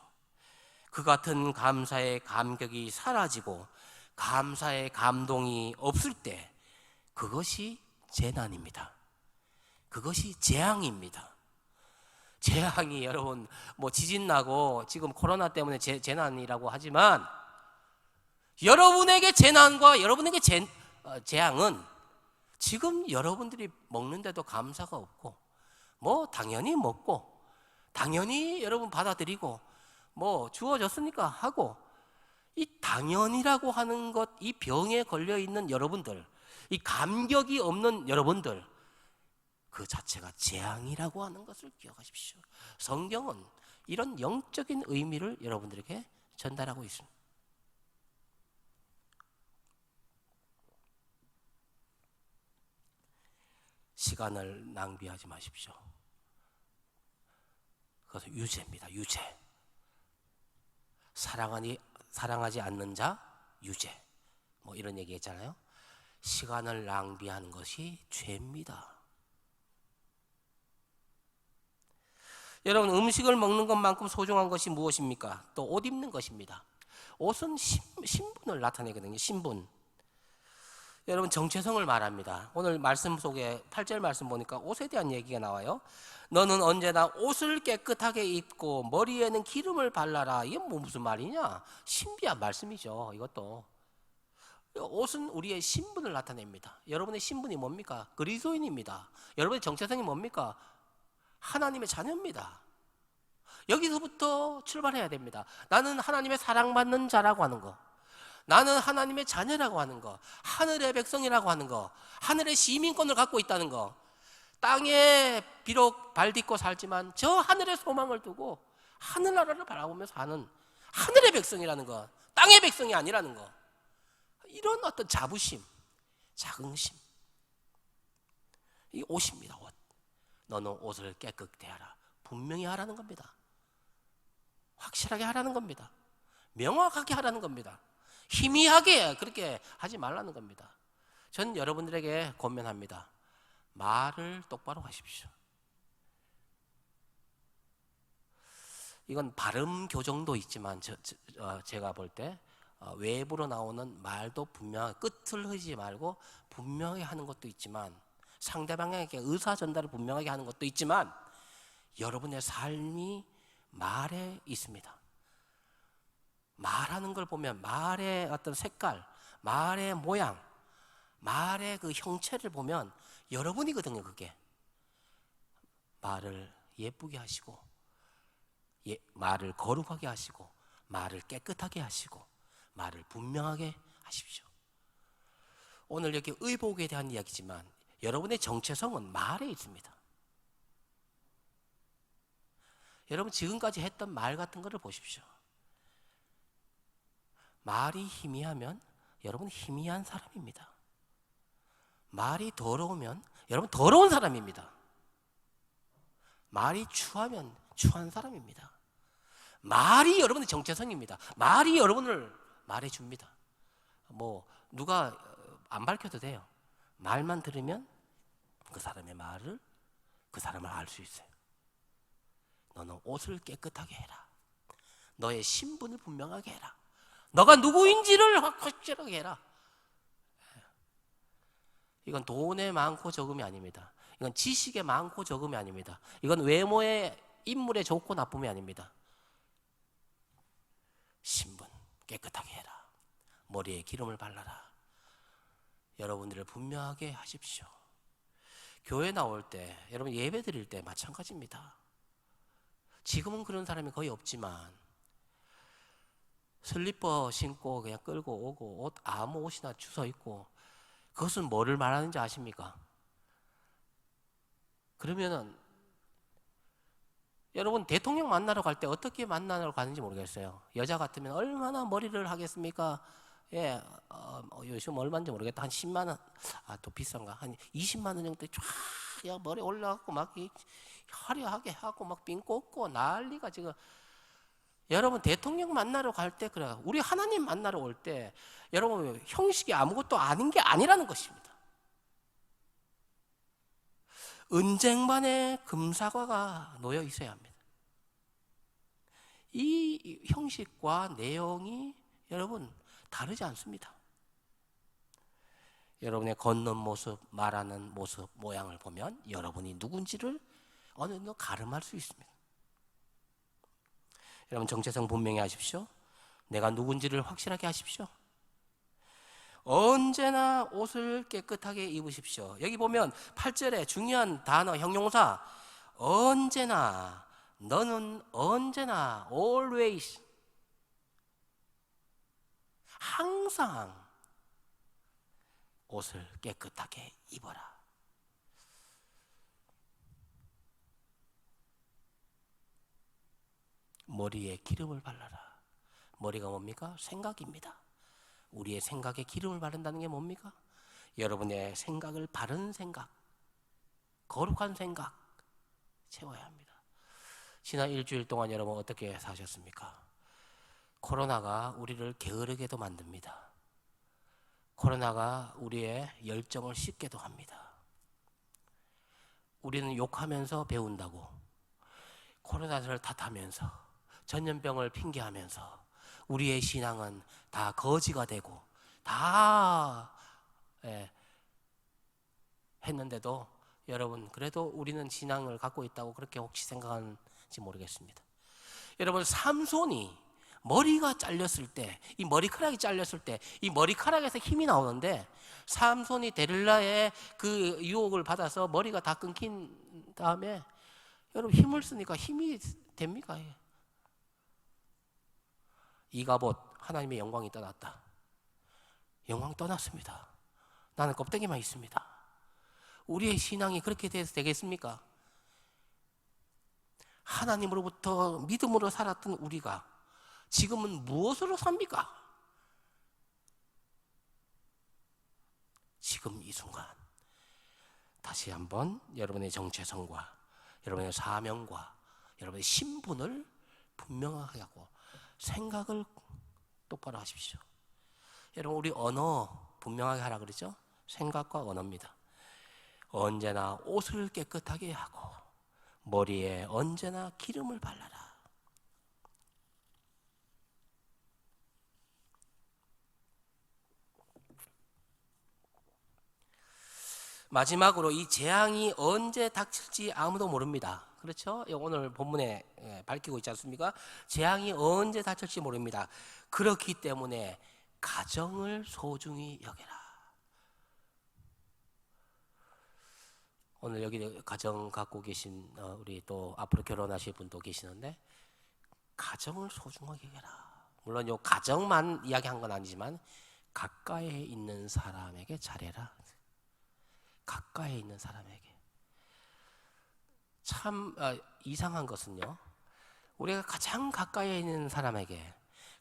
그 같은 감사의 감격이 사라지고 감사의 감동이 없을 때 그것이 재난입니다. 그것이 재앙입니다. 재앙이 여러분 뭐 지진 나고 지금 코로나 때문에 재난이라고 하지만 여러분에게 재난과 여러분에게 재앙은 지금 여러분들이 먹는데도 감사가 없고 뭐 당연히 먹고 당연히 여러분 받아들이고 뭐 주어졌으니까 하고 이 당연이라고 하는 것, 이 병에 걸려 있는 여러분들, 이 감격이 없는 여러분들, 그 자체가 재앙이라고 하는 것을 기억하십시오. 성경은 이런 영적인 의미를 여러분들에게 전달하고 있습니다. 시간을 낭비하지 마십시오. 그것은 유죄입니다. 유죄. 사랑하지 않는 자 유죄. 뭐 이런 얘기 했잖아요. 시간을 낭비하는 것이 죄입니다. 여러분 음식을 먹는 것만큼 소중한 것이 무엇입니까? 또 옷 입는 것입니다. 옷은 신분을 나타내거든요. 신분. 여러분 정체성을 말합니다. 오늘 말씀 속에 8절 말씀 보니까 옷에 대한 얘기가 나와요. 너는 언제나 옷을 깨끗하게 입고 머리에는 기름을 발라라. 이게 뭐 무슨 말이냐? 신비한 말씀이죠. 이것도. 옷은 우리의 신분을 나타냅니다. 여러분의 신분이 뭡니까? 그리스도인입니다. 여러분의 정체성이 뭡니까? 하나님의 자녀입니다. 여기서부터 출발해야 됩니다. 나는 하나님의 사랑받는 자라고 하는 거, 나는 하나님의 자녀라고 하는 거, 하늘의 백성이라고 하는 거, 하늘의 시민권을 갖고 있다는 거, 땅에 비록 발 딛고 살지만 저 하늘의 소망을 두고 하늘나라를 바라보며 사는 하늘의 백성이라는 거, 땅의 백성이 아니라는 거, 이런 어떤 자부심, 자긍심. 이 옷입니다. 옷. 너는 옷을 깨끗게 하라. 분명히 하라는 겁니다. 확실하게 하라는 겁니다. 명확하게 하라는 겁니다. 희미하게 그렇게 하지 말라는 겁니다. 전 여러분들에게 권면합니다. 말을 똑바로 하십시오. 이건 발음 교정도 있지만 제가 볼 때 외부로 나오는 말도 분명하게 끝을 흐리지 말고 분명하게 하는 것도 있지만 상대방에게 의사 전달을 분명하게 하는 것도 있지만 여러분의 삶이 말에 있습니다. 말하는 걸 보면 말의 어떤 색깔, 말의 모양, 말의 그 형체를 보면 여러분이거든요. 그게 말을 예쁘게 하시고 말을 거룩하게 하시고 말을 깨끗하게 하시고 말을 분명하게 하십시오. 오늘 여기 의복에 대한 이야기지만 여러분의 정체성은 말에 있습니다. 여러분 지금까지 했던 말 같은 거를 보십시오. 말이 희미하면 여러분 희미한 사람입니다. 말이 더러우면 여러분 더러운 사람입니다. 말이 추하면 추한 사람입니다. 말이 여러분의 정체성입니다. 말이 여러분을 말해줍니다. 뭐 누가 안 밝혀도 돼요. 말만 들으면 그 사람의 말을 그 사람을 알 수 있어요. 너는 옷을 깨끗하게 해라. 너의 신분을 분명하게 해라. 너가 누구인지를 확실하게 해라. 이건 돈에 많고 적음이 아닙니다. 이건 지식에 많고 적음이 아닙니다. 이건 외모에 인물에 좋고 나쁨이 아닙니다. 신분 깨끗하게 해라. 머리에 기름을 발라라. 여러분들을 분명하게 하십시오. 교회 나올 때 여러분 예배 드릴 때 마찬가지입니다. 지금은 그런 사람이 거의 없지만 슬리퍼 신고 그냥 끌고 오고 옷 아무 옷이나 주워 입고 그것은 뭐를 말하는지 아십니까? 그러면은 여러분 대통령 만나러 갈 때 어떻게 만나러 가는지 모르겠어요. 여자 같으면 얼마나 머리를 하겠습니까? 예, 요즘 얼마인지 모르겠다. 한 10만 원, 또 비싼가? 한 20만 원 정도 쫙 머리 올라가고 막 화려하게 하고 막 핀 꽂고 난리가 지금. 여러분 대통령 만나러 갈 때 그래. 우리 하나님 만나러 올 때 여러분 형식이 아무것도 아닌 게 아니라는 것입니다. 은쟁반에 금사과가 놓여 있어야 합니다. 이 형식과 내용이 여러분 다르지 않습니다. 여러분의 걷는 모습, 말하는 모습, 모양을 보면 여러분이 누군지를 어느 정도 가름할 수 있습니다. 여러분 정체성 분명히 하십시오. 내가 누군지를 확실하게 하십시오. 언제나 옷을 깨끗하게 입으십시오. 여기 보면 8절에 중요한 단어, 형용사 언제나, 너는 언제나, always, 항상 옷을 깨끗하게 입어라. 머리에 기름을 발라라. 머리가 뭡니까? 생각입니다. 우리의 생각에 기름을 바른다는 게 뭡니까? 여러분의 생각을 바른 생각, 거룩한 생각 채워야 합니다. 지난 일주일 동안 여러분 어떻게 사셨습니까? 코로나가 우리를 게으르게도 만듭니다. 코로나가 우리의 열정을 씻게도 합니다. 우리는 욕하면서 배운다고 코로나를 탓하면서 전염병을 핑계하면서 우리의 신앙은 다 거지가 되고 다 했는데도 여러분 그래도 우리는 신앙을 갖고 있다고 그렇게 혹시 생각하는지 모르겠습니다. 여러분 삼손이 머리가 잘렸을 때, 이 머리카락이 잘렸을 때 이 머리카락에서 힘이 나오는데 삼손이 데릴라의 그 유혹을 받아서 머리가 다 끊긴 다음에 여러분 힘을 쓰니까 힘이 됩니까? 이가봇 하나님의 영광이 떠났다. 영광 떠났습니다. 나는 껍데기만 있습니다. 우리의 신앙이 그렇게 돼서 되겠습니까? 하나님으로부터 믿음으로 살았던 우리가 지금은 무엇으로 삽니까? 지금 이 순간 다시 한번 여러분의 정체성과 여러분의 사명과 여러분의 신분을 분명하게 하고 생각을 똑바로 하십시오. 여러분, 우리 언어 분명하게 하라 그러죠? 생각과 언어입니다. 언제나 옷을 깨끗하게 하고 머리에 언제나 기름을 발라라. 마지막으로 이 재앙이 언제 닥칠지 아무도 모릅니다. 그렇죠? 오늘 본문에 밝히고 있지 않습니까? 재앙이 언제 닥칠지 모릅니다. 그렇기 때문에 가정을 소중히 여겨라. 오늘 여기 가정 갖고 계신 우리 또 앞으로 결혼하실 분도 계시는데 가정을 소중하게 여겨라. 물론 요 가정만 이야기한 건 아니지만 가까이에 있는 사람에게 잘해라. 가까이에 있는 사람에게. 참 이상한 것은요, 우리가 가장 가까이에 있는 사람에게,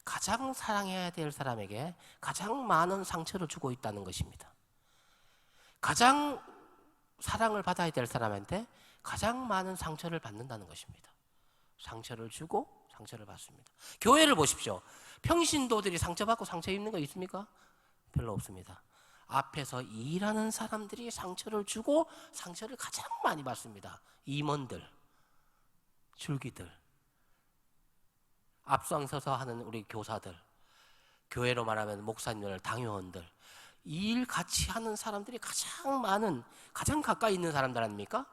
가장 사랑해야 될 사람에게 가장 많은 상처를 주고 있다는 것입니다. 가장 사랑을 받아야 될 사람한테 가장 많은 상처를 받는다는 것입니다. 상처를 주고 상처를 받습니다. 교회를 보십시오. 평신도들이 상처받고 상처 입는 거 있습니까? 별로 없습니다. 앞에서 일하는 사람들이 상처를 주고 상처를 가장 많이 받습니다. 임원들, 줄기들, 앞장서서 하는 우리 교사들, 교회로 말하면 목사님들, 당회원들, 이 일 같이 하는 사람들이 가장 많은, 가장 가까이 있는 사람들 아닙니까?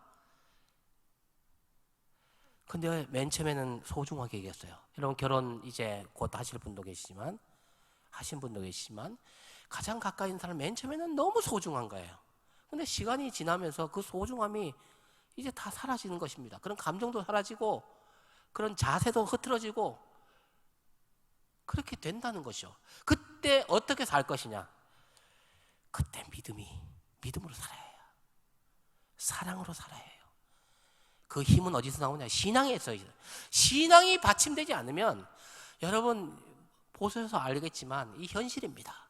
근데 맨 처음에는 소중하게 얘기했어요. 여러분, 결혼 이제 곧 하실 분도 계시지만, 하신 분도 계시지만 가장 가까이 있는 사람 맨 처음에는 너무 소중한 거예요. 근데 시간이 지나면서 그 소중함이 이제 다 사라지는 것입니다. 그런 감정도 사라지고 그런 자세도 흐트러지고 그렇게 된다는 것이죠. 그때 어떻게 살 것이냐? 그때 믿음으로 살아야 해요. 사랑으로 살아야 해요. 그 힘은 어디서 나오냐? 신앙에서. 신앙이 받침되지 않으면 여러분 보셔서 알겠지만 이 현실입니다.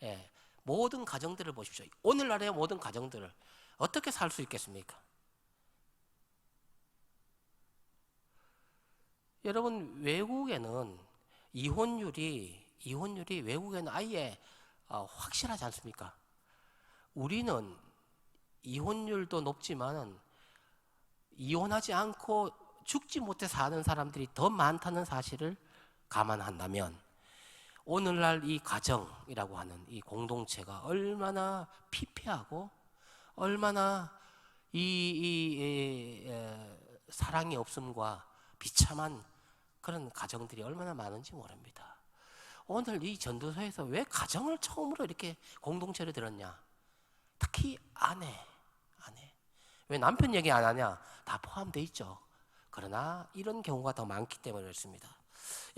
예, 모든 가정들을 보십시오. 오늘날의 모든 가정들을 어떻게 살 수 있겠습니까? 여러분, 외국에는 이혼율이 외국에는 아예 확실하지 않습니까? 우리는 이혼율도 높지만 이혼하지 않고 죽지 못해 사는 사람들이 더 많다는 사실을 감안한다면 오늘날 이 가정이라고 하는 이 공동체가 얼마나 피폐하고 얼마나 사랑이 없음과 비참한 그런 가정들이 얼마나 많은지 모릅니다. 오늘 이 전도서에서 왜 가정을 처음으로 이렇게 공동체를 들었냐? 특히 아내. 왜 남편 얘기 안 하냐? 다 포함되어 있죠. 그러나 이런 경우가 더 많기 때문에 그렇습니다.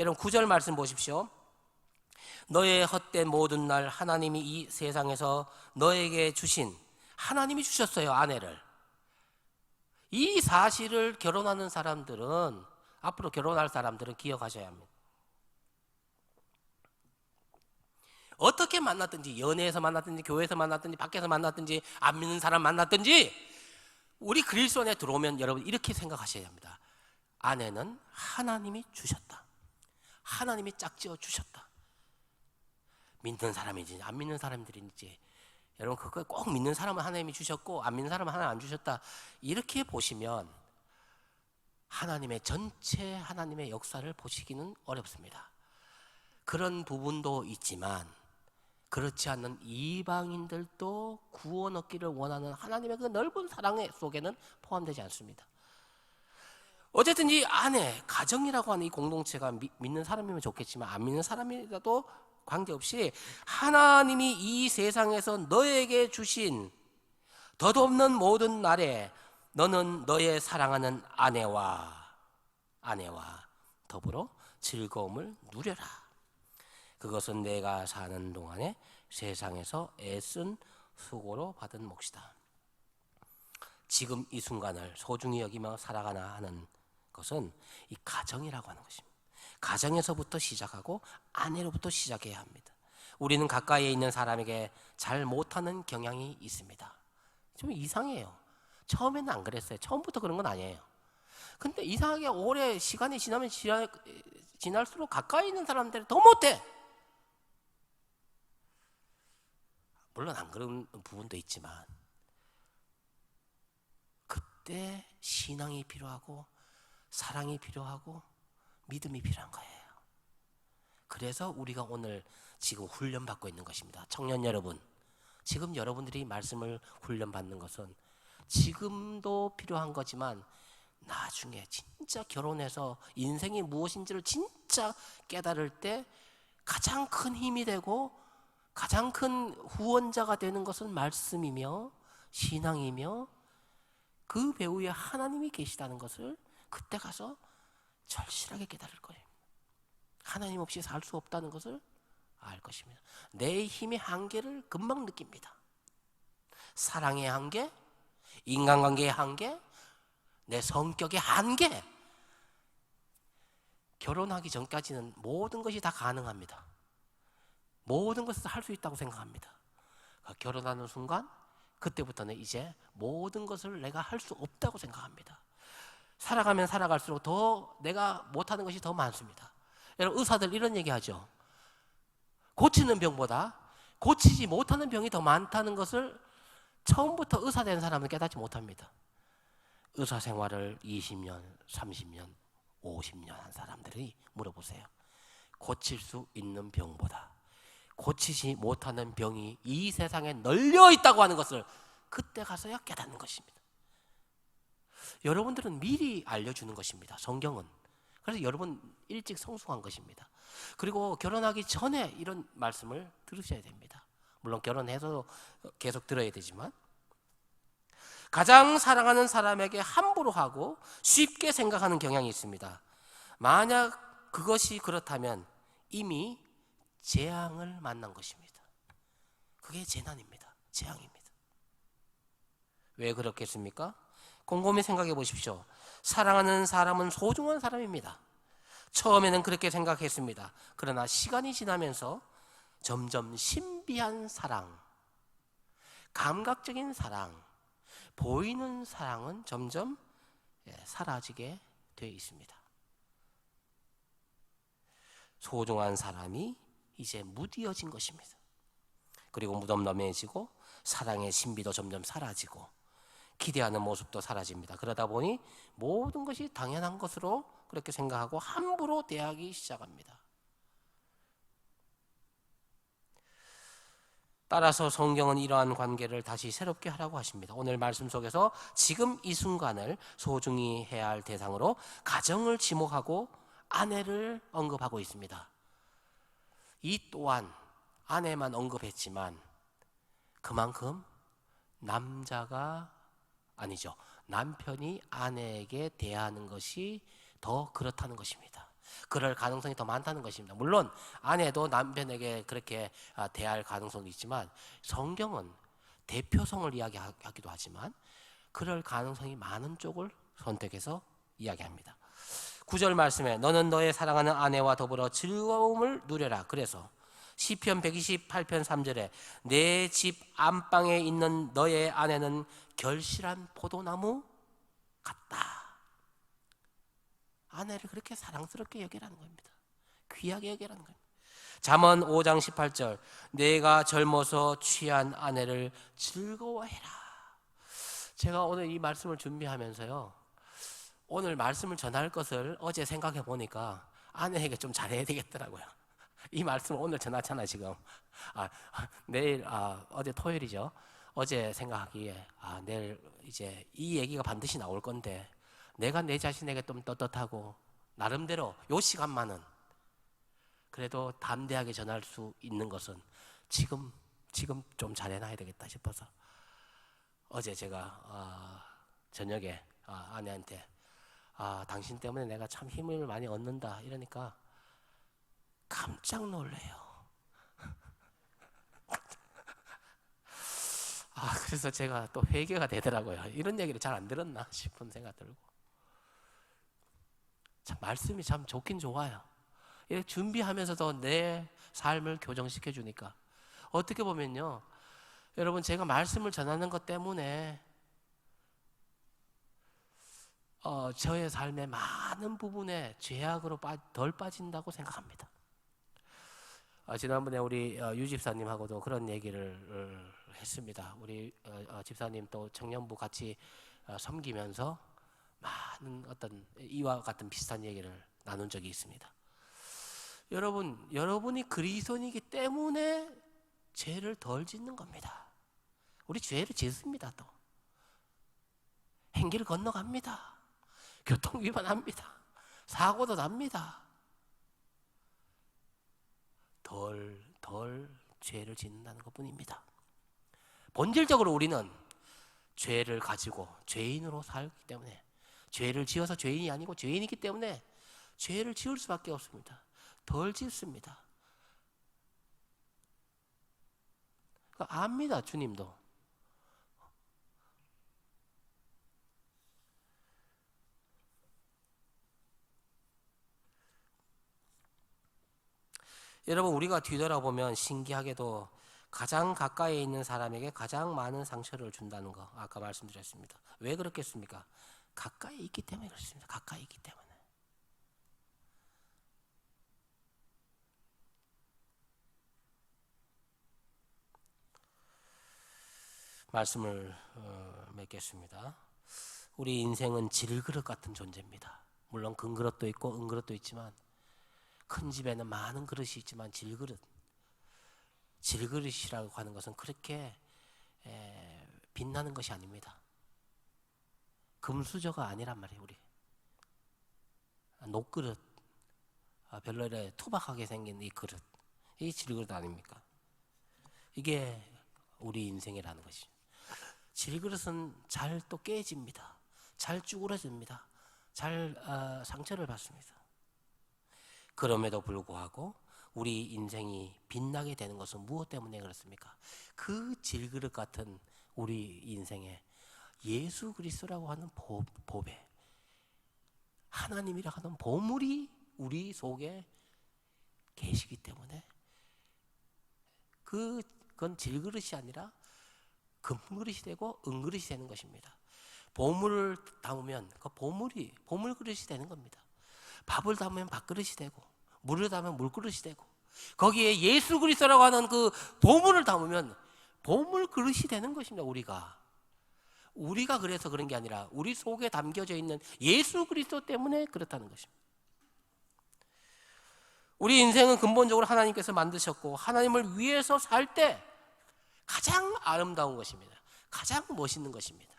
여러분 9절 말씀 보십시오. 너의 헛된 모든 날 하나님이 이 세상에서 너에게 주신, 하나님이 주셨어요, 아내를. 이 사실을 결혼하는 사람들은, 앞으로 결혼할 사람들은 기억하셔야 합니다. 어떻게 만났든지, 연애에서 만났든지, 교회에서 만났든지, 밖에서 만났든지, 안 믿는 사람 만났든지, 우리 그리스도 안에 들어오면 여러분 이렇게 생각하셔야 합니다. 아내는 하나님이 주셨다. 하나님이 짝지어 주셨다. 믿는 사람인지 안 믿는 사람들인지, 여러분 그거 꼭 믿는 사람은 하나님이 주셨고 안 믿는 사람은 하나님 안 주셨다, 이렇게 보시면 하나님의 전체 하나님의 역사를 보시기는 어렵습니다. 그런 부분도 있지만 그렇지 않는 이방인들도 구원 얻기를 원하는 하나님의 그 넓은 사랑 속에는 포함되지 않습니다. 어쨌든 이 아내, 가정이라고 하는 이 공동체가 믿는 사람이면 좋겠지만 안 믿는 사람이라도 관계없이 하나님이 이 세상에서 너에게 주신 덧없는 모든 날에 너는 너의 사랑하는 아내와 더불어 즐거움을 누려라. 그것은 내가 사는 동안에 세상에서 애쓴 수고로 받은 몫이다. 지금 이 순간을 소중히 여기며 살아가나 하는 것은 이 가정이라고 하는 것입니다. 가정에서부터 시작하고 아내로부터 시작해야 합니다. 우리는 가까이에 있는 사람에게 잘 못하는 경향이 있습니다. 좀 이상해요. 처음에는 안 그랬어요. 처음부터 그런 건 아니에요. 근데 이상하게 오래 시간이 지나면 지날수록 가까이 있는 사람들이 더 못해. 물론 안 그런 부분도 있지만 그때 신앙이 필요하고 사랑이 필요하고 믿음이 필요한 거예요. 그래서 우리가 오늘 지금 훈련받고 있는 것입니다. 청년 여러분, 지금 여러분들이 말씀을 훈련받는 것은 지금도 필요한 거지만 나중에 진짜 결혼해서 인생이 무엇인지를 진짜 깨달을 때 가장 큰 힘이 되고 가장 큰 후원자가 되는 것은 말씀이며 신앙이며 그 배후에 하나님이 계시다는 것을 그때 가서 절실하게 깨달을 거예요. 하나님 없이 살 수 없다는 것을 알 것입니다. 내 힘의 한계를 금방 느낍니다. 사랑의 한계, 인간관계의 한계, 내 성격의 한계. 결혼하기 전까지는 모든 것이 다 가능합니다. 모든 것을 할 수 있다고 생각합니다. 결혼하는 순간 그때부터는 이제 모든 것을 내가 할 수 없다고 생각합니다. 살아가면 살아갈수록 더 내가 못하는 것이 더 많습니다. 여러분, 의사들 이런 얘기하죠. 고치는 병보다 고치지 못하는 병이 더 많다는 것을 처음부터 의사 된 사람은 깨닫지 못합니다. 의사 생활을 20년, 30년, 50년 한 사람들이 물어보세요. 고칠 수 있는 병보다 고치지 못하는 병이 이 세상에 널려 있다고 하는 것을 그때 가서야 깨닫는 것입니다. 여러분들은 미리 알려주는 것입니다. 성경은. 그래서 여러분 일찍 성숙한 것입니다. 그리고 결혼하기 전에 이런 말씀을 들으셔야 됩니다. 물론 결혼해서 계속 들어야 되지만 가장 사랑하는 사람에게 함부로 하고 쉽게 생각하는 경향이 있습니다. 만약 그것이 그렇다면 이미 재앙을 만난 것입니다. 그게 재난입니다. 재앙입니다. 왜 그렇겠습니까? 곰곰이 생각해 보십시오. 사랑하는 사람은 소중한 사람입니다. 처음에는 그렇게 생각했습니다. 그러나 시간이 지나면서 점점 신비한 사랑, 감각적인 사랑, 보이는 사랑은 점점 사라지게 되어 있습니다. 소중한 사람이 이제 무디어진 것입니다. 그리고 무덤덤해지고 사랑의 신비도 점점 사라지고 기대하는 모습도 사라집니다. 그러다 보니 모든 것이 당연한 것으로 그렇게 생각하고 함부로 대하기 시작합니다. 따라서 성경은 이러한 관계를 다시 새롭게 하라고 하십니다. 오늘 말씀 속에서 지금 이 순간을 소중히 해야 할 대상으로 가정을 지목하고 아내를 언급하고 있습니다. 이 또한 아내만 언급했지만 그만큼 남편이 아내에게 대하는 것이 더 그렇다는 것입니다. 그럴 가능성이 더 많다는 것입니다. 물론 아내도 남편에게 그렇게 대할 가능성이 있지만 성경은 대표성을 이야기하기도 하지만 그럴 가능성이 많은 쪽을 선택해서 이야기합니다. 9절 말씀에 너는 너의 사랑하는 아내와 더불어 즐거움을 누려라. 그래서 시편 128편 3절에 내 집 안방에 있는 너의 아내는 결실한 포도나무 같다. 아내를 그렇게 사랑스럽게 여기라는 겁니다. 귀하게 여기라는 겁니다. 잠언 5장 18절 내가 젊어서 취한 아내를 즐거워해라. 제가 오늘 이 말씀을 준비하면서요, 오늘 말씀을 전할 것을 어제 생각해 보니까 아내에게 좀 잘해야 되겠더라고요. 이 말씀을 오늘 전하잖아요. 지금 내일 어제 토요일이죠. 어제 생각하기에 내일 이제 이 얘기가 반드시 나올 건데 내가 내 자신에게 좀 떳떳하고 나름대로 요 시간만은 그래도 담대하게 전할 수 있는 것은 지금 좀 잘해놔야 되겠다 싶어서 어제 제가 저녁에 아내한테 당신 때문에 내가 참 힘을 많이 얻는다 이러니까 깜짝 놀래요. 그래서 제가 또 회개가 되더라고요. 이런 얘기를 잘 안 들었나 싶은 생각 들고. 참 말씀이 참 좋긴 좋아요. 이렇게 준비하면서도 내 삶을 교정시켜 주니까 어떻게 보면요, 여러분, 제가 말씀을 전하는 것 때문에 저의 삶의 많은 부분에 죄악으로 덜 빠진다고 생각합니다. 지난번에 우리 유 집사님하고도 그런 얘기를 했습니다. 우리 집사님 또 청년부 같이 섬기면서 많은 어떤 이와 같은 비슷한 얘기를 나눈 적이 있습니다. 여러분이 그리스도인이기 때문에 죄를 덜 짓는 겁니다. 우리 죄를 짓습니다. 또 행기를 건너갑니다. 교통 위반합니다. 사고도 납니다. 덜 죄를 짓는다는 것뿐입니다. 본질적으로 우리는 죄를 가지고 죄인으로 살기 때문에, 죄를 지어서 죄인이 아니고 죄인이기 때문에 죄를 지을 수밖에 없습니다. 덜 짓습니다. 압니다, 주님도. 여러분, 우리가 뒤돌아보면 신기하게도 가장 가까이에 있는 사람에게 가장 많은 상처를 준다는 거 아까 말씀드렸습니다. 왜 그렇겠습니까? 가까이 있기 때문에 그렇습니다. 가까이 있기 때문에. 말씀을 맺겠습니다. 우리 인생은 질그릇 같은 존재입니다. 물론 큰 그릇도 있고 은 그릇도 있지만, 큰 집에는 많은 그릇이 있지만 질그릇이라고 하는 것은 그렇게 빛나는 것이 아닙니다. 금수저가 아니란 말이에요. 우리 녹그릇, 별로 이렇게 투박하게 생긴 이 그릇, 이 질그릇 아닙니까? 이게 우리 인생이라는 것이죠. 질그릇은 잘 또 깨집니다. 잘 쭈그러집니다. 잘 상처를 받습니다. 그럼에도 불구하고 우리 인생이 빛나게 되는 것은 무엇 때문에 그렇습니까? 그 질그릇 같은 우리 인생에 예수 그리스도라고 하는 보배, 하나님이라 하는 보물이 우리 속에 계시기 때문에 그건 질그릇이 아니라 금그릇이 되고 은그릇이 되는 것입니다. 보물을 담으면 그 보물이 보물 그릇이 되는 겁니다. 밥을 담으면 밥그릇이 되고, 물을 담으면 물그릇이 되고, 거기에 예수 그리스도라고 하는 그 보물을 담으면 보물 그릇이 되는 것입니다. 우리가 그래서 그런 게 아니라 우리 속에 담겨져 있는 예수 그리스도 때문에 그렇다는 것입니다. 우리 인생은 근본적으로 하나님께서 만드셨고, 하나님을 위해서 살 때 가장 아름다운 것입니다. 가장 멋있는 것입니다.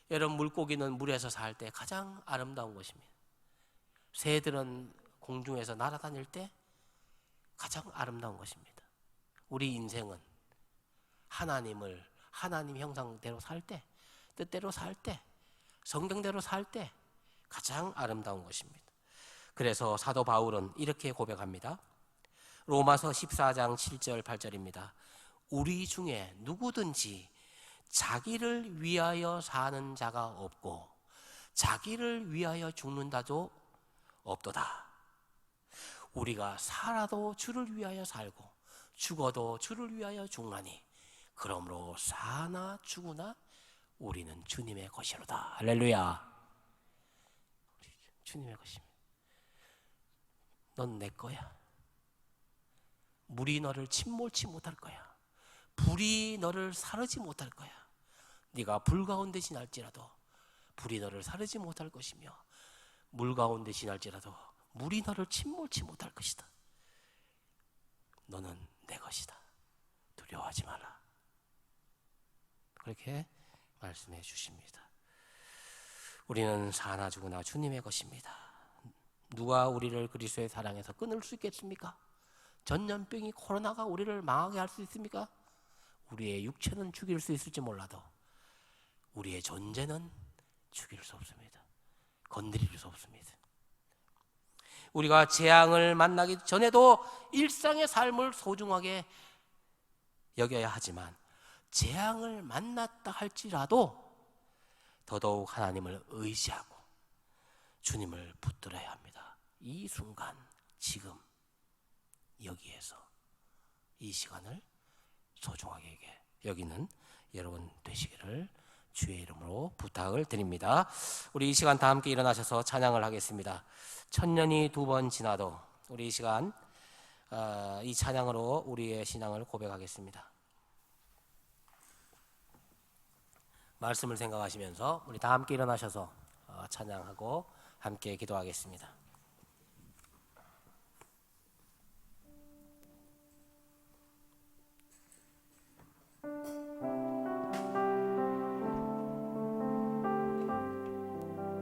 여러분, 물고기는 물에서 살 때 가장 아름다운 것입니다. 새들은 공중에서 날아다닐 때 가장 아름다운 것입니다. 우리 인생은 하나님 형상대로 살 때, 뜻대로 살 때, 성경대로 살 때 가장 아름다운 것입니다. 그래서 사도 바울은 이렇게 고백합니다. 로마서 14장 7절 8절입니다. 우리 중에 누구든지 자기를 위하여 사는 자가 없고 자기를 위하여 죽는다도 없도다. 우리가 살아도 주를 위하여 살고 죽어도 주를 위하여 죽나니 그러므로 사나 죽으나 우리는 주님의 것이로다. 할렐루야. 주님의 것입니다. 넌 내 거야. 물이 너를 침몰치 못할 거야. 불이 너를 사르지 못할 거야. 네가 불 가운데 지날지라도 불이 너를 사르지 못할 것이며, 물 가운데 지날지라도 물이 너를 침몰치 못할 것이다. 너는 내 것이다. 두려워하지 마라. 그렇게 말씀해 주십니다. 우리는 사나 죽으나 주님의 것입니다. 누가 우리를 그리스도의 사랑에서 끊을 수 있겠습니까? 전염병이 코로나가 우리를 망하게 할 수 있습니까? 우리의 육체는 죽일 수 있을지 몰라도 우리의 존재는 죽일 수 없습니다. 건드릴 수 없습니다. 우리가 재앙을 만나기 전에도 일상의 삶을 소중하게 여겨야 하지만, 재앙을 만났다 할지라도 더더욱 하나님을 의지하고 주님을 붙들어야 합니다. 이 순간, 지금 여기에서 이 시간을 소중하게 여기는 여러분 되시기를 주의 이름으로 부탁을 드립니다. 우리 이 시간 다 함께 일어나셔서 찬양을 하겠습니다. 천년이 두 번 지나도 우리 이 시간 이 찬양으로 우리의 신앙을 고백하겠습니다. 말씀을 생각하시면서 우리 다 함께 일어나셔서 찬양하고 함께 기도하겠습니다.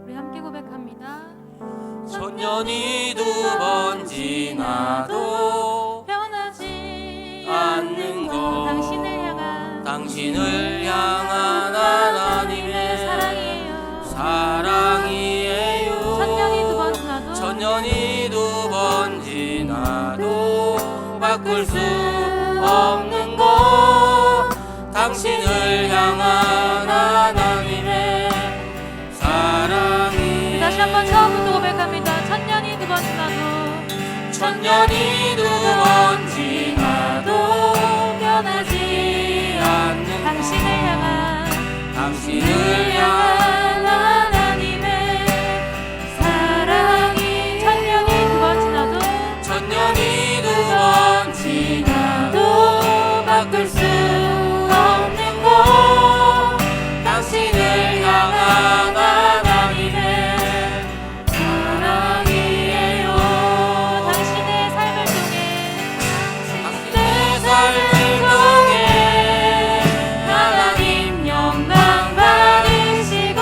우리 함께 고백합니다. 천년이 두 번 지나도 변하지 않는 것 당신을 향한 하나님의 사랑이에요. 사랑이에요. 천년이 두 번 지나도 바꿀 수 없는 것 당신을 향한 하나님의 사랑이. 다시 한번 처음부터 고백합니다. 천년이 두 번 지나도 천년이 두 번 지나도 변하지 않는 당신을 향한 하나님의 사랑이. 천년이 두 번 지나도 바꿀 수 없는 것 당신을 향한 하나님의 사랑이에요. 당신의 삶을 통해 내 삶을 통해 하나님 영광 받으시고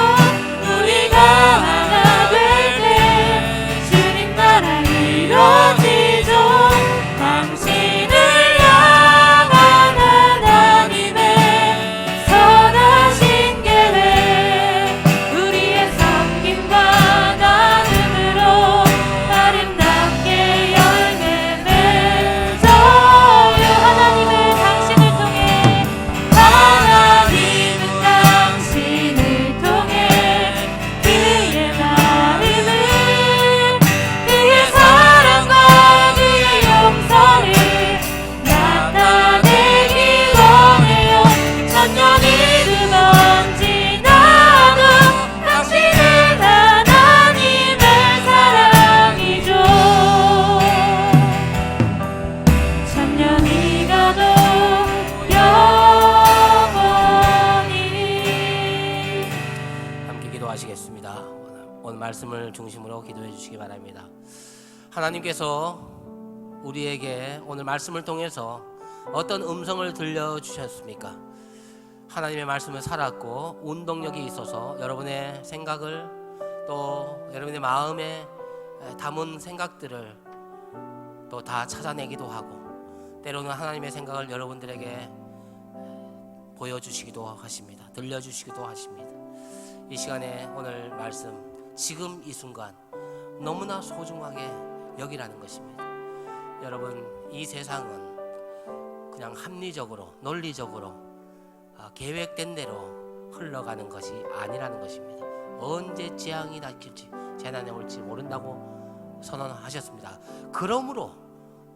우리가 하나 될 때 주님 나라 이루어지죠. 당신을 향한 하나님의 선하신 계획 우리의 섬김과 나눔으로 아름답게 열매 맺어요. 하나님은 당신을 통해 하나님은 당신을 통해 그의 마음을 그의 사랑과 그의 용서를 나타내기 원해요. 천년이 두 번 지나도 당신은 하나님의 사랑이죠. 천년이 가도 영원히. 함께 기도하시겠습니다. 오늘 말씀을 중심으로 기도해 주시기 바랍니다. 하나님께서 우리에게 오늘 말씀을 통해서 어떤 음성을 들려주셨습니까? 하나님의 말씀을 살았고 운동력이 있어서 여러분의 생각을 또 여러분의 마음에 담은 생각들을 또 다 찾아내기도 하고 때로는 하나님의 생각을 여러분들에게 보여주시기도 하십니다. 들려주시기도 하십니다. 이 시간에 오늘 말씀 지금 이 순간 너무나 소중하게 여기라는 것입니다. 여러분 이 세상은 그냥 합리적으로 논리적으로 계획된 대로 흘러가는 것이 아니라는 것입니다. 언제 재앙이 닥칠지 재난이 올지 모른다고 선언하셨습니다. 그러므로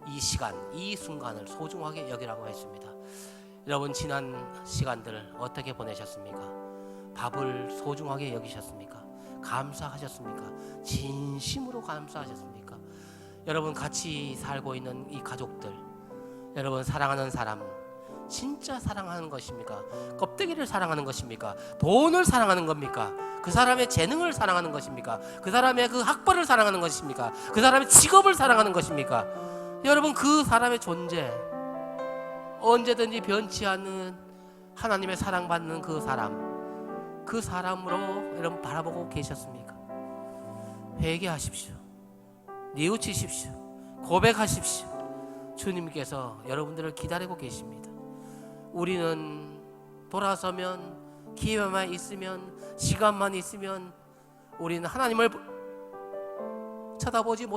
이 시간 이 순간을 소중하게 여기라고 했습니다. 여러분 지난 시간들 어떻게 보내셨습니까? 밥을 소중하게 여기셨습니까? 감사하셨습니까? 진심으로 감사하셨습니까? 여러분 같이 살고 있는 이 가족들, 여러분 사랑하는 사람 진짜 사랑하는 것입니까? 껍데기를 사랑하는 것입니까? 돈을 사랑하는 겁니까? 그 사람의 재능을 사랑하는 것입니까? 그 사람의 그 학벌을 사랑하는 것입니까? 그 사람의 직업을 사랑하는 것입니까? 여러분 그 사람의 존재 언제든지 변치 않는 하나님의 사랑받는 그 사람으로 여러분 바라보고 계셨습니까? 회개하십시오. 뉘우치십시오. 고백하십시오. 주님께서 여러분들을 기다리고 계십니다. 우리는 돌아서면 기회만 있으면 시간만 있으면 우리는 하나님을 쳐다보지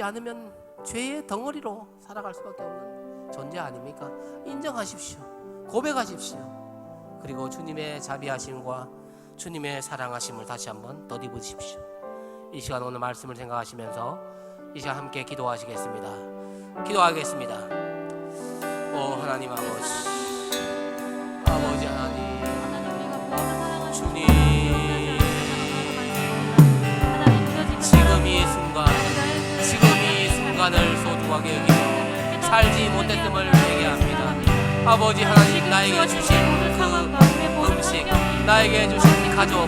않으면 죄의 덩어리로 살아갈 수밖에 없는 존재 아닙니까? 인정하십시오. 고백하십시오. 그리고 주님의 자비하심과 주님의 사랑하심을 다시 한번 덧입으십시오. 이 시간 오늘 말씀을 생각하시면서 이 시간 함께 기도하시겠습니다. 기도하겠습니다. 오 하나님 아버지, 아버지 하나님 우리가 무엇을 사랑하는지 주님 하나님 지금 이 순간 지금 이 순간을 소중하게 여기며 살지 못했음을 회개합니다. 아버지 하나님 나에게 주신 그 음식 나에게 주신 가족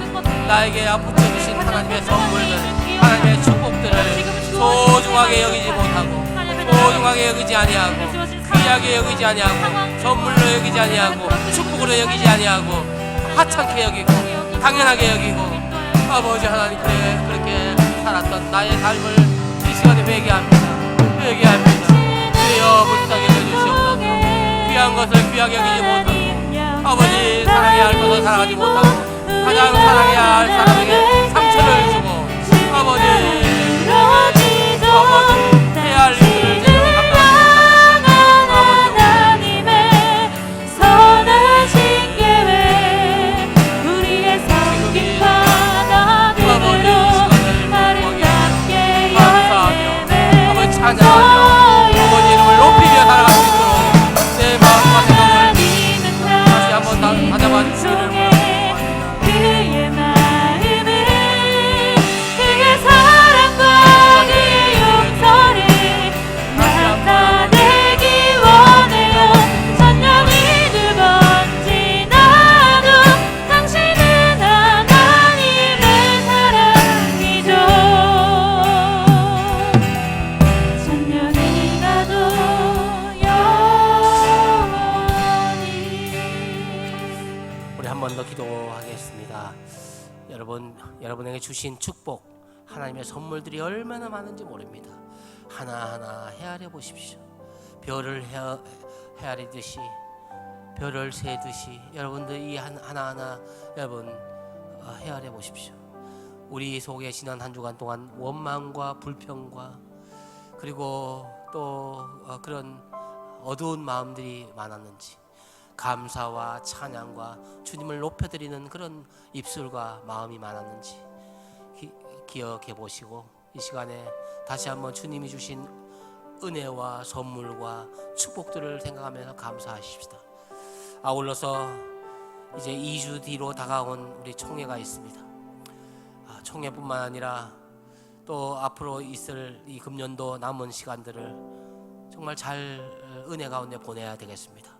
나에게 붙여주신 하나님의 선물들 하나님의 축복들을 소중하게 여기지 못하고 소중하게 여기지 아니하고 귀하게 여기지 아니하고 선물로 여기지 아니하고 축복으로 여기지 아니하고 하찮게 여기고 당연하게 여기고 아버지 하나님 그렇게 살았던 나의 삶을 이 시간에 회개합니다. 주여 불쌍히 여겨주시옵소서. 귀한 것을 귀하게 여기지 못하고 아버지 사랑해야 할 것을 사랑하지 못하고 가장 사랑해야 할 사람에게 상처를 주고 아버지 해야 할 일들을 제대로 감당하지 못하고 하나님의 선하신 계획 우리의 성긴 바다들로 아름답게 감사하며 아버지 찬양하며 아버지 이름을 높이며 살아갈 수 있도록 내 마음과 생각을 다시 한번 다잡아 주시기를 바랍니다. 그의 마음은 그의 사랑과 그의 용서를 나타내기 원해요. 천년이 두 번 지나도 당신은 하나님의 사랑이죠. 천년이 가도 영원히. 우리 한 번 더 기도하겠습니다. 여러분에게 주신 축복 하나님의 선물들이 얼마나 많은지 모릅니다. 하나하나 헤아려 보십시오. 별을 헤아리듯이 별을 세듯이 여러분들 이 하나하나 여러분 헤아려 보십시오. 우리 속에 지난 한 주간 동안 원망과 불평과 그리고 또 그런 어두운 마음들이 많았는지 감사와 찬양과 주님을 높여드리는 그런 입술과 마음이 많았는지 기억해 보시고 이 시간에 다시 한번 주님이 주신 은혜와 선물과 축복들을 생각하면서 감사하십시다. 아울러서 이제 2주 뒤로 다가온 우리 총회가 있습니다. 총회뿐만 아니라 또 앞으로 있을 이 금년도 남은 시간들을 정말 잘 은혜 가운데 보내야 되겠습니다.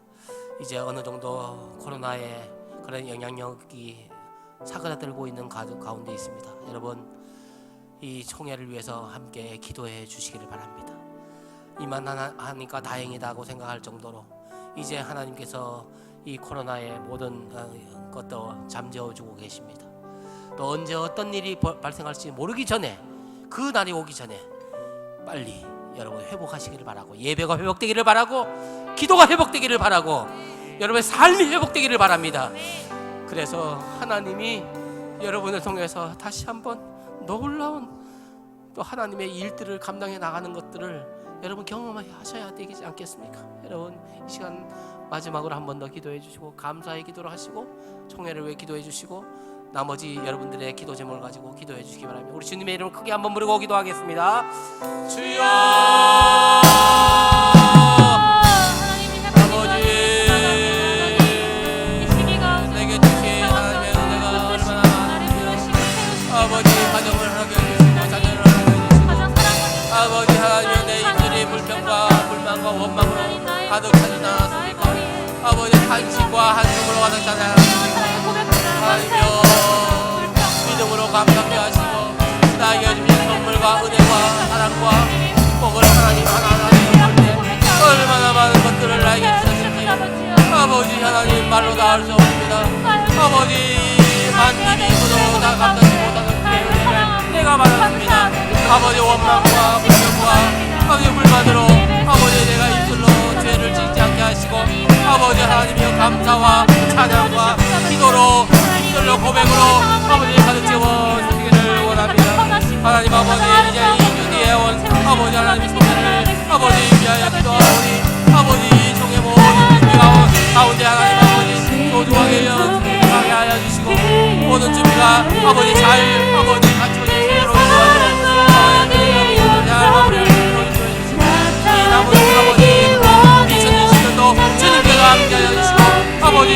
이제 어느 정도 코로나의 그런 영향력이 사그라들고 있는 가운데 있습니다. 여러분 이 총회를 위해서 함께 기도해 주시기를 바랍니다. 이만하니까 다행이다고 생각할 정도로 이제 하나님께서 이 코로나의 모든 것도 잠재워주고 계십니다. 또 언제 어떤 일이 발생할지 모르기 전에 그 날이 오기 전에 빨리 여러분 회복하시기를 바라고 예배가 회복되기를 바라고 기도가 회복되기를 바라고 여러분의 삶이 회복되기를 바랍니다. 그래서 하나님이 여러분을 통해서 다시 한번 놀라운 또 하나님의 일들을 감당해 나가는 것들을 여러분 경험하셔야 되지 않겠습니까? 여러분 이 시간 마지막으로 한 번 더 기도해 주시고 감사의 기도를 하시고 총회를 위해 기도해 주시고 나머지 여러분들의 기도 제목을 가지고 기도해 주시기 바랍니다. 우리 주님의 이름을 크게 한번 부르고 기도하겠습니다. 주여 내게 주신 하나님의 은혜가 얼마나 아버지 가정을 하게 해주시고 자녀를 하게 해주시고 아버지 하나님 내 입술이 불평과 불만과 원망으로 가득 차지 않았습니까? 아버지 탄식과 한숨으로 가득 차지 않았습니까? 하나님여 믿음으로 감사케 하시고 나에게 주신 선물과 은혜와 사랑과 복을 하나님 하나하나 해줄 때 얼마나 많은 것들을 나에게 주셨는지 아버지 하나님 말로 다 할 수 없습니다. 아버지 만님이 있어도 다 감당하지 못하는 그 은혜를 내가 받았습니다. 아버지 원망과 불평과 아버지 불만으로 아버지 내가 입술로 죄를 짓지 않게 하시고 아버지 하나님이여 감사와 찬양과 기도로 입술로 고백으로 아버지 가득 채워 주시기를 원합니다. 하나님 아버지 이제 2주 뒤에 온 아버지 하나님의 소개를 아버지 위하여 기도하오니 아버지 종의 모든 준비가 가운데 하나님 아버지 소중하게 연습하게 하여 주시고 모든 준비가 아버지 잘 아버지 갖춰질 수 있도록 도와주시고 아버지 잘 마무리를 이루어주시고 이 남은 아버지 2020년도 주님께서 함께하여 주시고 아버지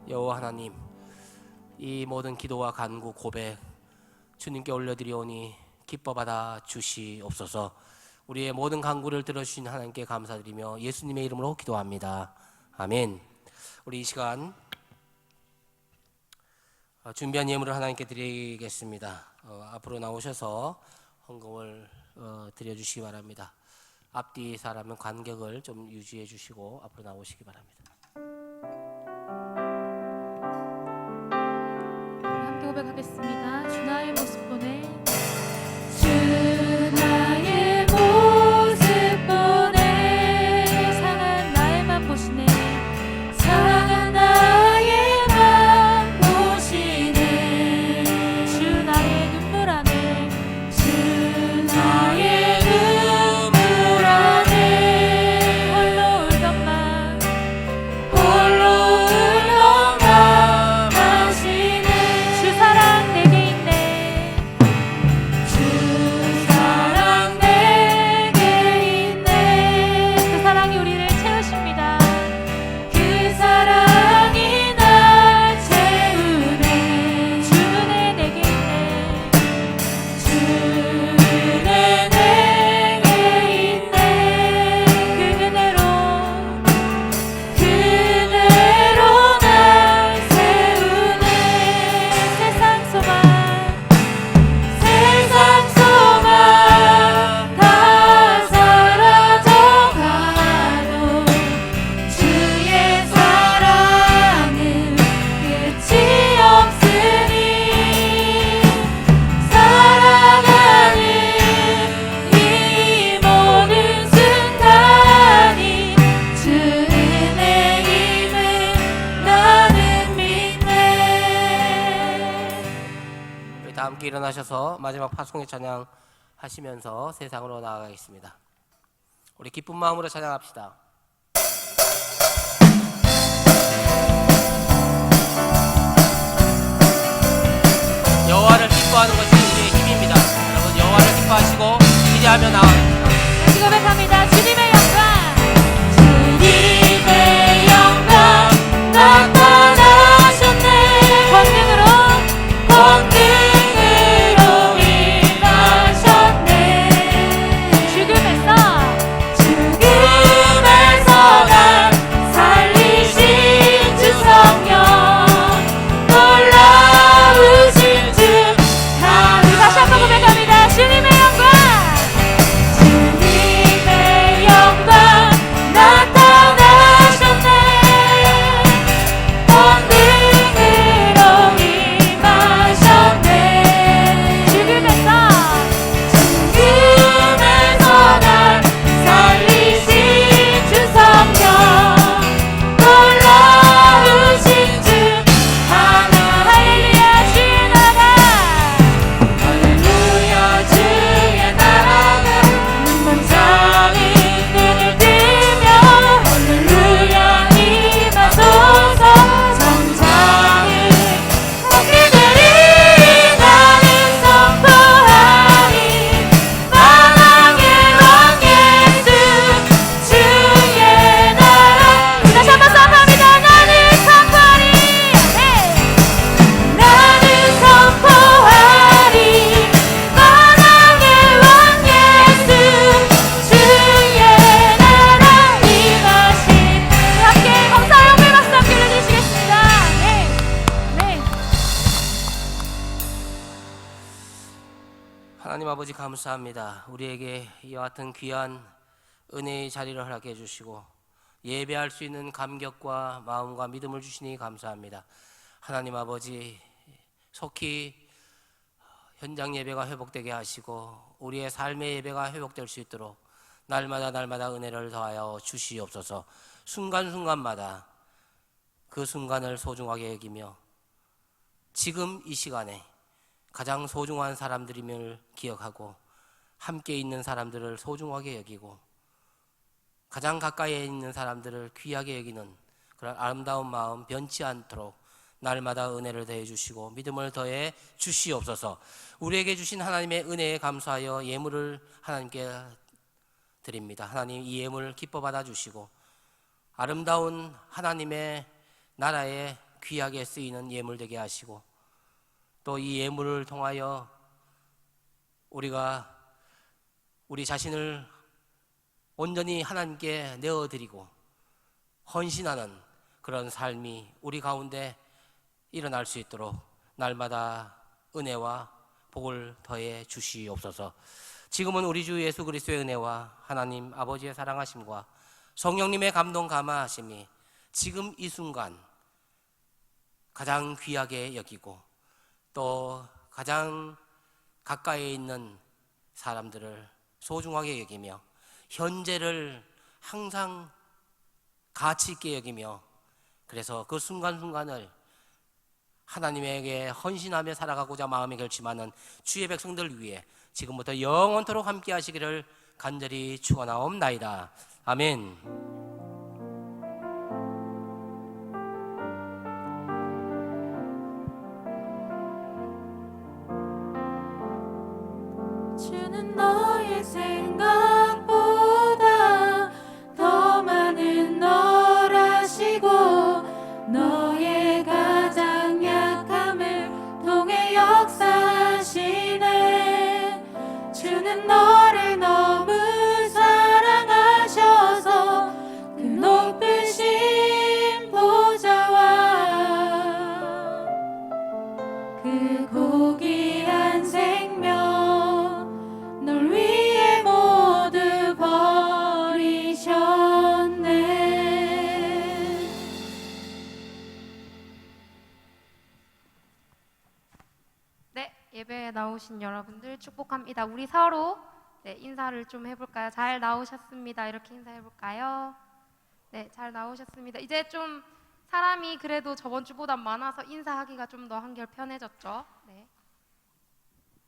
여호와 하나님, 이 모든 기도와 간구 고백 주님께 올려드리오니 기뻐 받아 주시옵소서. 우리의 모든 간구를 들어주신 하나님께 감사드리며 예수님의 이름으로 기도합니다. 아멘. 우리 이 시간 준비한 예물을 하나님께 드리겠습니다. 앞으로 나오셔서 헌금을 드려주시기 바랍니다. 앞뒤 사람은 간격을 좀 유지해 주시고 앞으로 나오시기 바랍니다. 함께 고백하겠습니다. 주 나의 모습 보내. 주 나의 모습 보내 상한 나의 맘 보시네. 상한 나의 맘 보시네 주 나의 눈물 안에. 주 나의 눈물 안에 홀로 울던 맘. 홀로 울던 맘 아시네 주 사랑 내게 있네. 주 사랑 내게 있네 그 사랑이 우리를 채우십니다. 그 사랑이 날 채우네 주 은혜 내게 있네. 주 은혜 내게 있네 그 은혜로 그대로 날 세우네 세상 소망. 세상 소망 다 사라져가도 주의 사랑은 끝이 없으니 살아가는 이 모든 순간이 주 은혜임을 나는 믿네. 우리 다 함께 일어나셔서 마지막 파송의 찬양 하시면서 세상으로 나아가겠습니다. 우리 기쁜 마음으로 찬양합시다. 여호와를 기뻐하는 것이 우리의 힘입니다. 여러분, 여호와를 기뻐하시고 기대하며 나아갑니다. 다시 고백합니다. 주님의 영광. 주님의 영광 나타나셨네 권능으로 임하셨네 죽음에서 죽음에서 날 살리신 주 성령 놀라우신 주 다시 한번 고백합니다. 주님의 영광. 주님의 영광 나타나셨네 권능으로 임하셨네 죽음에서 죽음에서 날 살리신 주 성령 놀라우신 주 하나 할렐루야 주의 나라. 할렐루야 주의 나라가 문장이 눈을 뜨며 할렐루야 임하소서 정장을 벗기들이 나는 선포하리 만왕의 왕 예수 주의 나라 다시 한번 선포합니다. 나는 선포하리. 나는 선포하리 만왕의 왕 예수 주의 나라 임하신 함께 감사 영광 박수 함께 올려주시겠습니다. 네. 네. 하나님 아버지 감사합니다. 우리에게 이와 같은 귀한 은혜의 자리를 허락해 주시고 예배할 수 있는 감격과 마음과 믿음을 주시니 감사합니다. 하나님 아버지, 속히 현장 예배가 회복되게 하시고 우리의 삶의 예배가 회복될 수 있도록 날마다 은혜를 더하여 주시옵소서. 순간순간마다 그 순간을 소중하게 여기며 지금 이 시간에 가장 소중한 사람들임을 기억하고 함께 있는 사람들을 소중하게 여기고 가장 가까이에 있는 사람들을 귀하게 여기는 그런 아름다운 마음 변치 않도록 날마다 은혜를 더해 주시고 믿음을 더해 주시옵소서. 우리에게 주신 하나님의 은혜에 감사하여 예물을 하나님께 드립니다. 하나님, 이 예물 기뻐 받아 주시고 아름다운 하나님의 나라에 귀하게 쓰이는 예물 되게 하시고 또 이 예물을 통하여 우리가 우리 자신을 온전히 하나님께 내어드리고 헌신하는 그런 삶이 우리 가운데 일어날 수 있도록 날마다 은혜와 복을 더해 주시옵소서. 지금은 우리 주 예수 그리스도의 은혜와 하나님 아버지의 사랑하심과 성령님의 감동 감화하심이 지금 이 순간 가장 귀하게 여기고 또 가장 가까이에 있는 사람들을 소중하게 여기며 현재를 항상 가치 있게 여기며 그래서 그 순간순간을 하나님에게 헌신하며 살아가고자 마음이 결심하는 주의 백성들 위해 지금부터 영원토록 함께 하시기를 간절히 축원하옵나이다. 아멘. 주는 너의 생각보다 더 많은 널 아시고 너의 가장 약함을 통해 역사하시네. 주는 너를 너무 사랑하셔서 그 높으신 보좌와 그 고귀한 생명 널 위해 모두 버리셨네. 네, 예배에 나오신 여러분들 축복합니다. 우리 서로 인사를 좀 해볼까요? 잘 나오셨습니다. 이렇게 인사해볼까요? 네, 잘 나오셨습니다. 이제 좀 사람이 그래도 저번 주보다 많아서 인사하기가 좀 더 한결 편해졌죠. 네,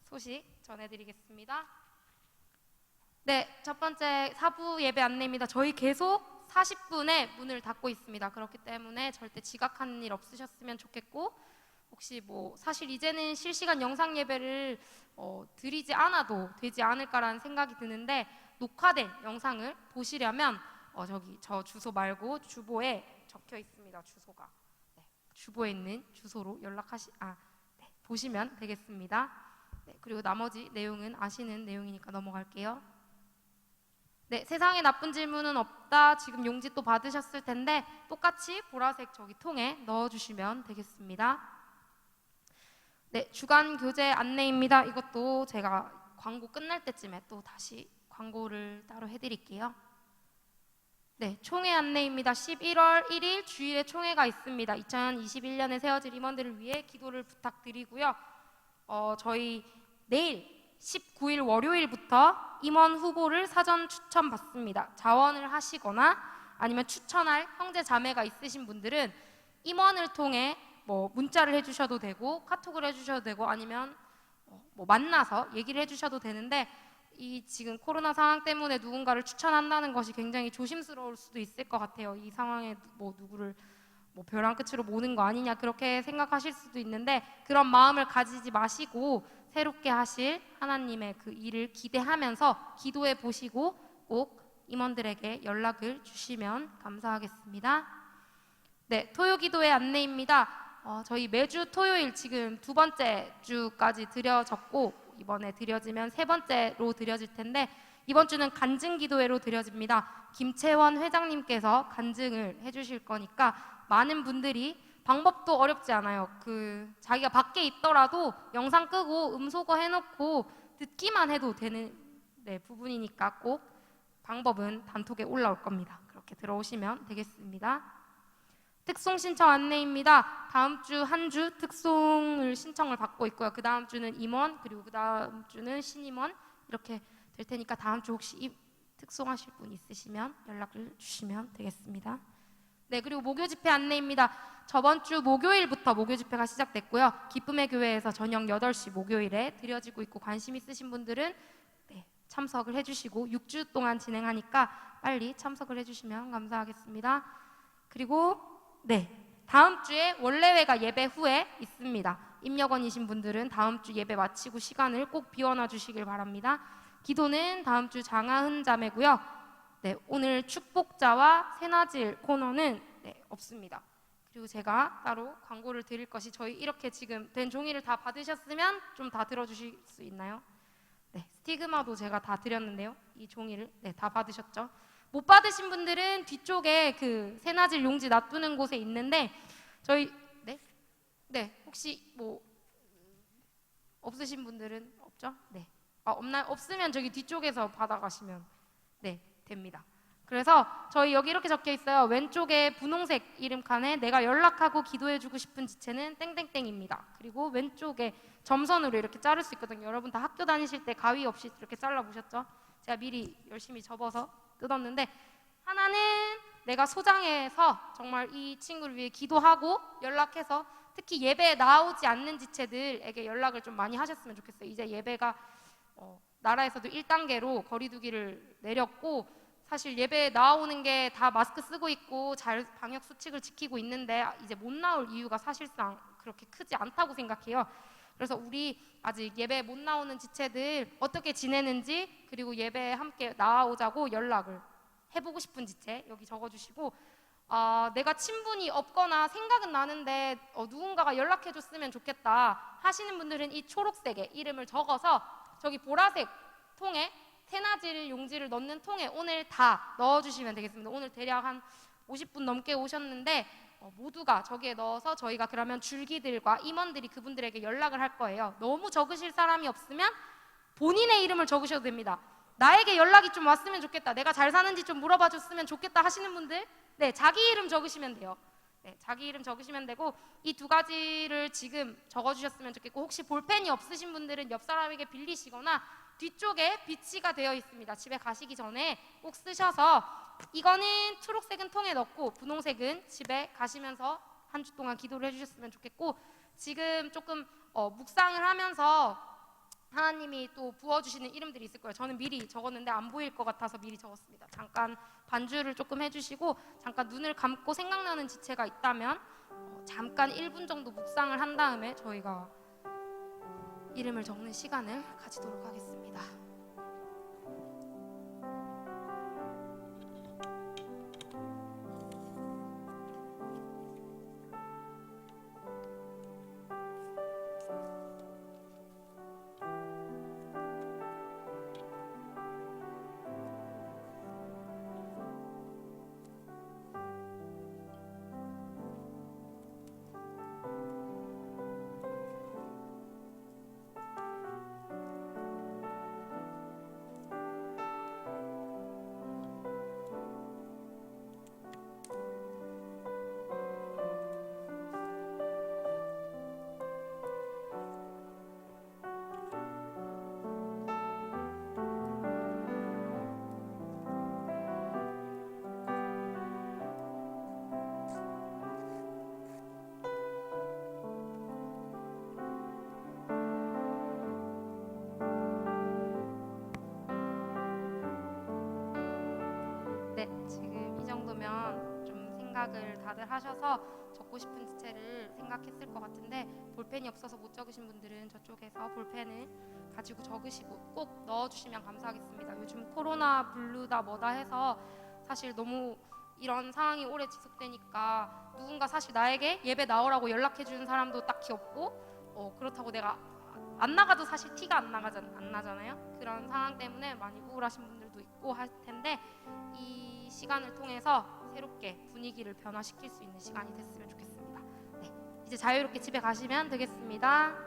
소식 전해드리겠습니다. 네, 첫 번째 사부 예배 안내입니다. 저희 계속 40분에 문을 닫고 있습니다. 그렇기 때문에 절대 지각하는 일 없으셨으면 좋겠고 혹시 사실 이제는 실시간 영상 예배를 드리지 않아도 되지 않을까라는 생각이 드는데 녹화된 영상을 보시려면 저 주소 말고 주보에 적혀 있습니다. 주소가 주보에 있는 주소로 보시면 되겠습니다. 네, 그리고 나머지 내용은 아시는 내용이니까 넘어갈게요. 네, 세상에 나쁜 질문은 없다. 지금 용지 또 받으셨을 텐데 똑같이 보라색 저기 통에 넣어주시면 되겠습니다. 네, 주간 교재 안내입니다. 이것도 제가 광고 끝날 때쯤에 또 다시 광고를 따로 해드릴게요. 네, 총회 안내입니다. 11월 1일 주일에 총회가 있습니다. 2021년에 세워질 임원들을 위해 기도를 부탁드리고요. 저희 내일 19일 월요일부터 임원 후보를 사전 추천 받습니다. 자원을 하시거나 아니면 추천할 형제 자매가 있으신 분들은 임원을 통해 문자를 해주셔도 되고 카톡을 해주셔도 되고 아니면 만나서 얘기를 해주셔도 되는데 이 지금 코로나 상황 때문에 누군가를 추천한다는 것이 굉장히 조심스러울 수도 있을 것 같아요. 이 상황에 누구를 벼랑 끝으로 모는 거 아니냐 그렇게 생각하실 수도 있는데 그런 마음을 가지지 마시고 새롭게 하실 하나님의 그 일을 기대하면서 기도해 보시고 꼭 임원들에게 연락을 주시면 감사하겠습니다. 네, 토요 기도의 안내입니다. 저희 매주 토요일 지금 두 번째 주까지 드려졌고 이번에 드려지면 세 번째로 드려질 텐데 이번 주는 간증 기도회로 드려집니다. 김채원 회장님께서 간증을 해주실 거니까 많은 분들이 방법도 어렵지 않아요. 자기가 밖에 있더라도 영상 끄고 음소거 해놓고 듣기만 해도 되는 부분이니까 꼭 방법은 단톡에 올라올 겁니다. 그렇게 들어오시면 되겠습니다. 특송 신청 안내입니다. 다음 주 한 주 특송을 신청을 받고 있고요. 그 다음 주는 임원 그리고 그 다음 주는 신임원 이렇게 될 테니까 다음 주 혹시 특송하실 분 있으시면 연락을 주시면 되겠습니다. 네, 그리고 목요 집회 안내입니다. 저번 주 목요일부터 목요 집회가 시작됐고요. 기쁨의 교회에서 저녁 8시 목요일에 드려지고 있고 관심 있으신 분들은 참석을 해주시고 6주 동안 진행하니까 빨리 참석을 해주시면 감사하겠습니다. 그리고 다음 주에 원래회가 예배 후에 있습니다. 임력원이신 분들은 다음 주 예배 마치고 시간을 꼭 비워놔 주시길 바랍니다. 기도는 다음 주 장하은 자매고요. 오늘 축복자와 새나질 코너는 없습니다. 그리고 제가 따로 광고를 드릴 것이 저희 이렇게 지금 된 종이를 다 받으셨으면 좀 다 들어주실 수 있나요? 네, 스티그마도 제가 다 드렸는데요. 이 종이를 네, 다 받으셨죠? 못 받으신 분들은 뒤쪽에 그 새나질 용지 놔두는 곳에 있는데 저희 네, 혹시 뭐 없으신 분들은 없죠? 네. 없으면 저기 뒤쪽에서 받아가시면 네, 됩니다. 그래서 저희 여기 이렇게 적혀 있어요. 왼쪽에 분홍색 이름 칸에 내가 연락하고 기도해주고 싶은 지체는 땡땡땡입니다. 그리고 왼쪽에 점선으로 이렇게 자를 수 있거든요. 여러분 다 학교 다니실 때 가위 없이 이렇게 잘라보셨죠? 제가 미리 열심히 접어서 뜯었는데 하나는 내가 소장해서 정말 이 친구를 위해 기도하고 연락해서 특히 예배에 나오지 않는 지체들에게 연락을 좀 많이 하셨으면 좋겠어요. 이제 예배가 나라에서도 1단계로 거리두기를 내렸고 사실 예배에 나오는 게 다 마스크 쓰고 있고 잘 방역 수칙을 지키고 있는데 이제 못 나올 이유가 사실상 그렇게 크지 않다고 생각해요. 그래서 우리 아직 예배에 못 나오는 지체들 어떻게 지내는지 그리고 예배에 함께 나오자고 연락을 해보고 싶은 지체 여기 적어주시고 내가 친분이 없거나 생각은 나는데 누군가가 연락해줬으면 좋겠다 하시는 분들은 이 초록색에 이름을 적어서 저기 보라색 통에 새나질 용지를 넣는 통에 오늘 다 넣어주시면 되겠습니다. 오늘 대략 한 50분 넘게 오셨는데 모두가 저기에 넣어서 저희가 그러면 줄기들과 임원들이 그분들에게 연락을 할 거예요. 너무 적으실 사람이 없으면 본인의 이름을 적으셔도 됩니다. 나에게 연락이 좀 왔으면 좋겠다, 내가 잘 사는지 좀 물어봐 줬으면 좋겠다 하시는 분들 네, 자기 이름 적으시면 돼요. 네, 자기 이름 적으시면 되고 이 두 가지를 지금 적어주셨으면 좋겠고 혹시 볼펜이 없으신 분들은 옆 사람에게 빌리시거나 뒤쪽에 비치가 되어 있습니다. 집에 가시기 전에 꼭 쓰셔서 이거는 초록색은 통에 넣고 분홍색은 집에 가시면서 한 주 동안 기도를 해주셨으면 좋겠고 지금 조금 묵상을 하면서 하나님이 또 부어주시는 이름들이 있을 거예요. 저는 미리 적었는데 안 보일 것 같아서 미리 적었습니다. 잠깐 반주를 조금 해주시고 잠깐 눈을 감고 생각나는 지체가 있다면 잠깐 1분 정도 묵상을 한 다음에 저희가 이름을 적는 시간을 가지도록 하겠습니다. 네, 지금 이 정도면 좀 생각을 다들 하셔서 적고 싶은 지체를 생각했을 것 같은데 볼펜이 없어서 못 적으신 분들은 저쪽에서 볼펜을 가지고 적으시고 꼭 넣어주시면 감사하겠습니다. 요즘 코로나 블루다 뭐다 해서 사실 너무 이런 상황이 오래 지속되니까 누군가 사실 나에게 예배 나오라고 연락해주는 사람도 딱히 없고 그렇다고 내가 안 나가도 사실 티가 안 나잖아요. 그런 상황 때문에 많이 우울하신 분들도 있고 할 텐데 이 시간을 통해서 새롭게 분위기를 변화시킬 수 있는 시간이 됐으면 좋겠습니다. 네, 이제 자유롭게 집에 가시면 되겠습니다.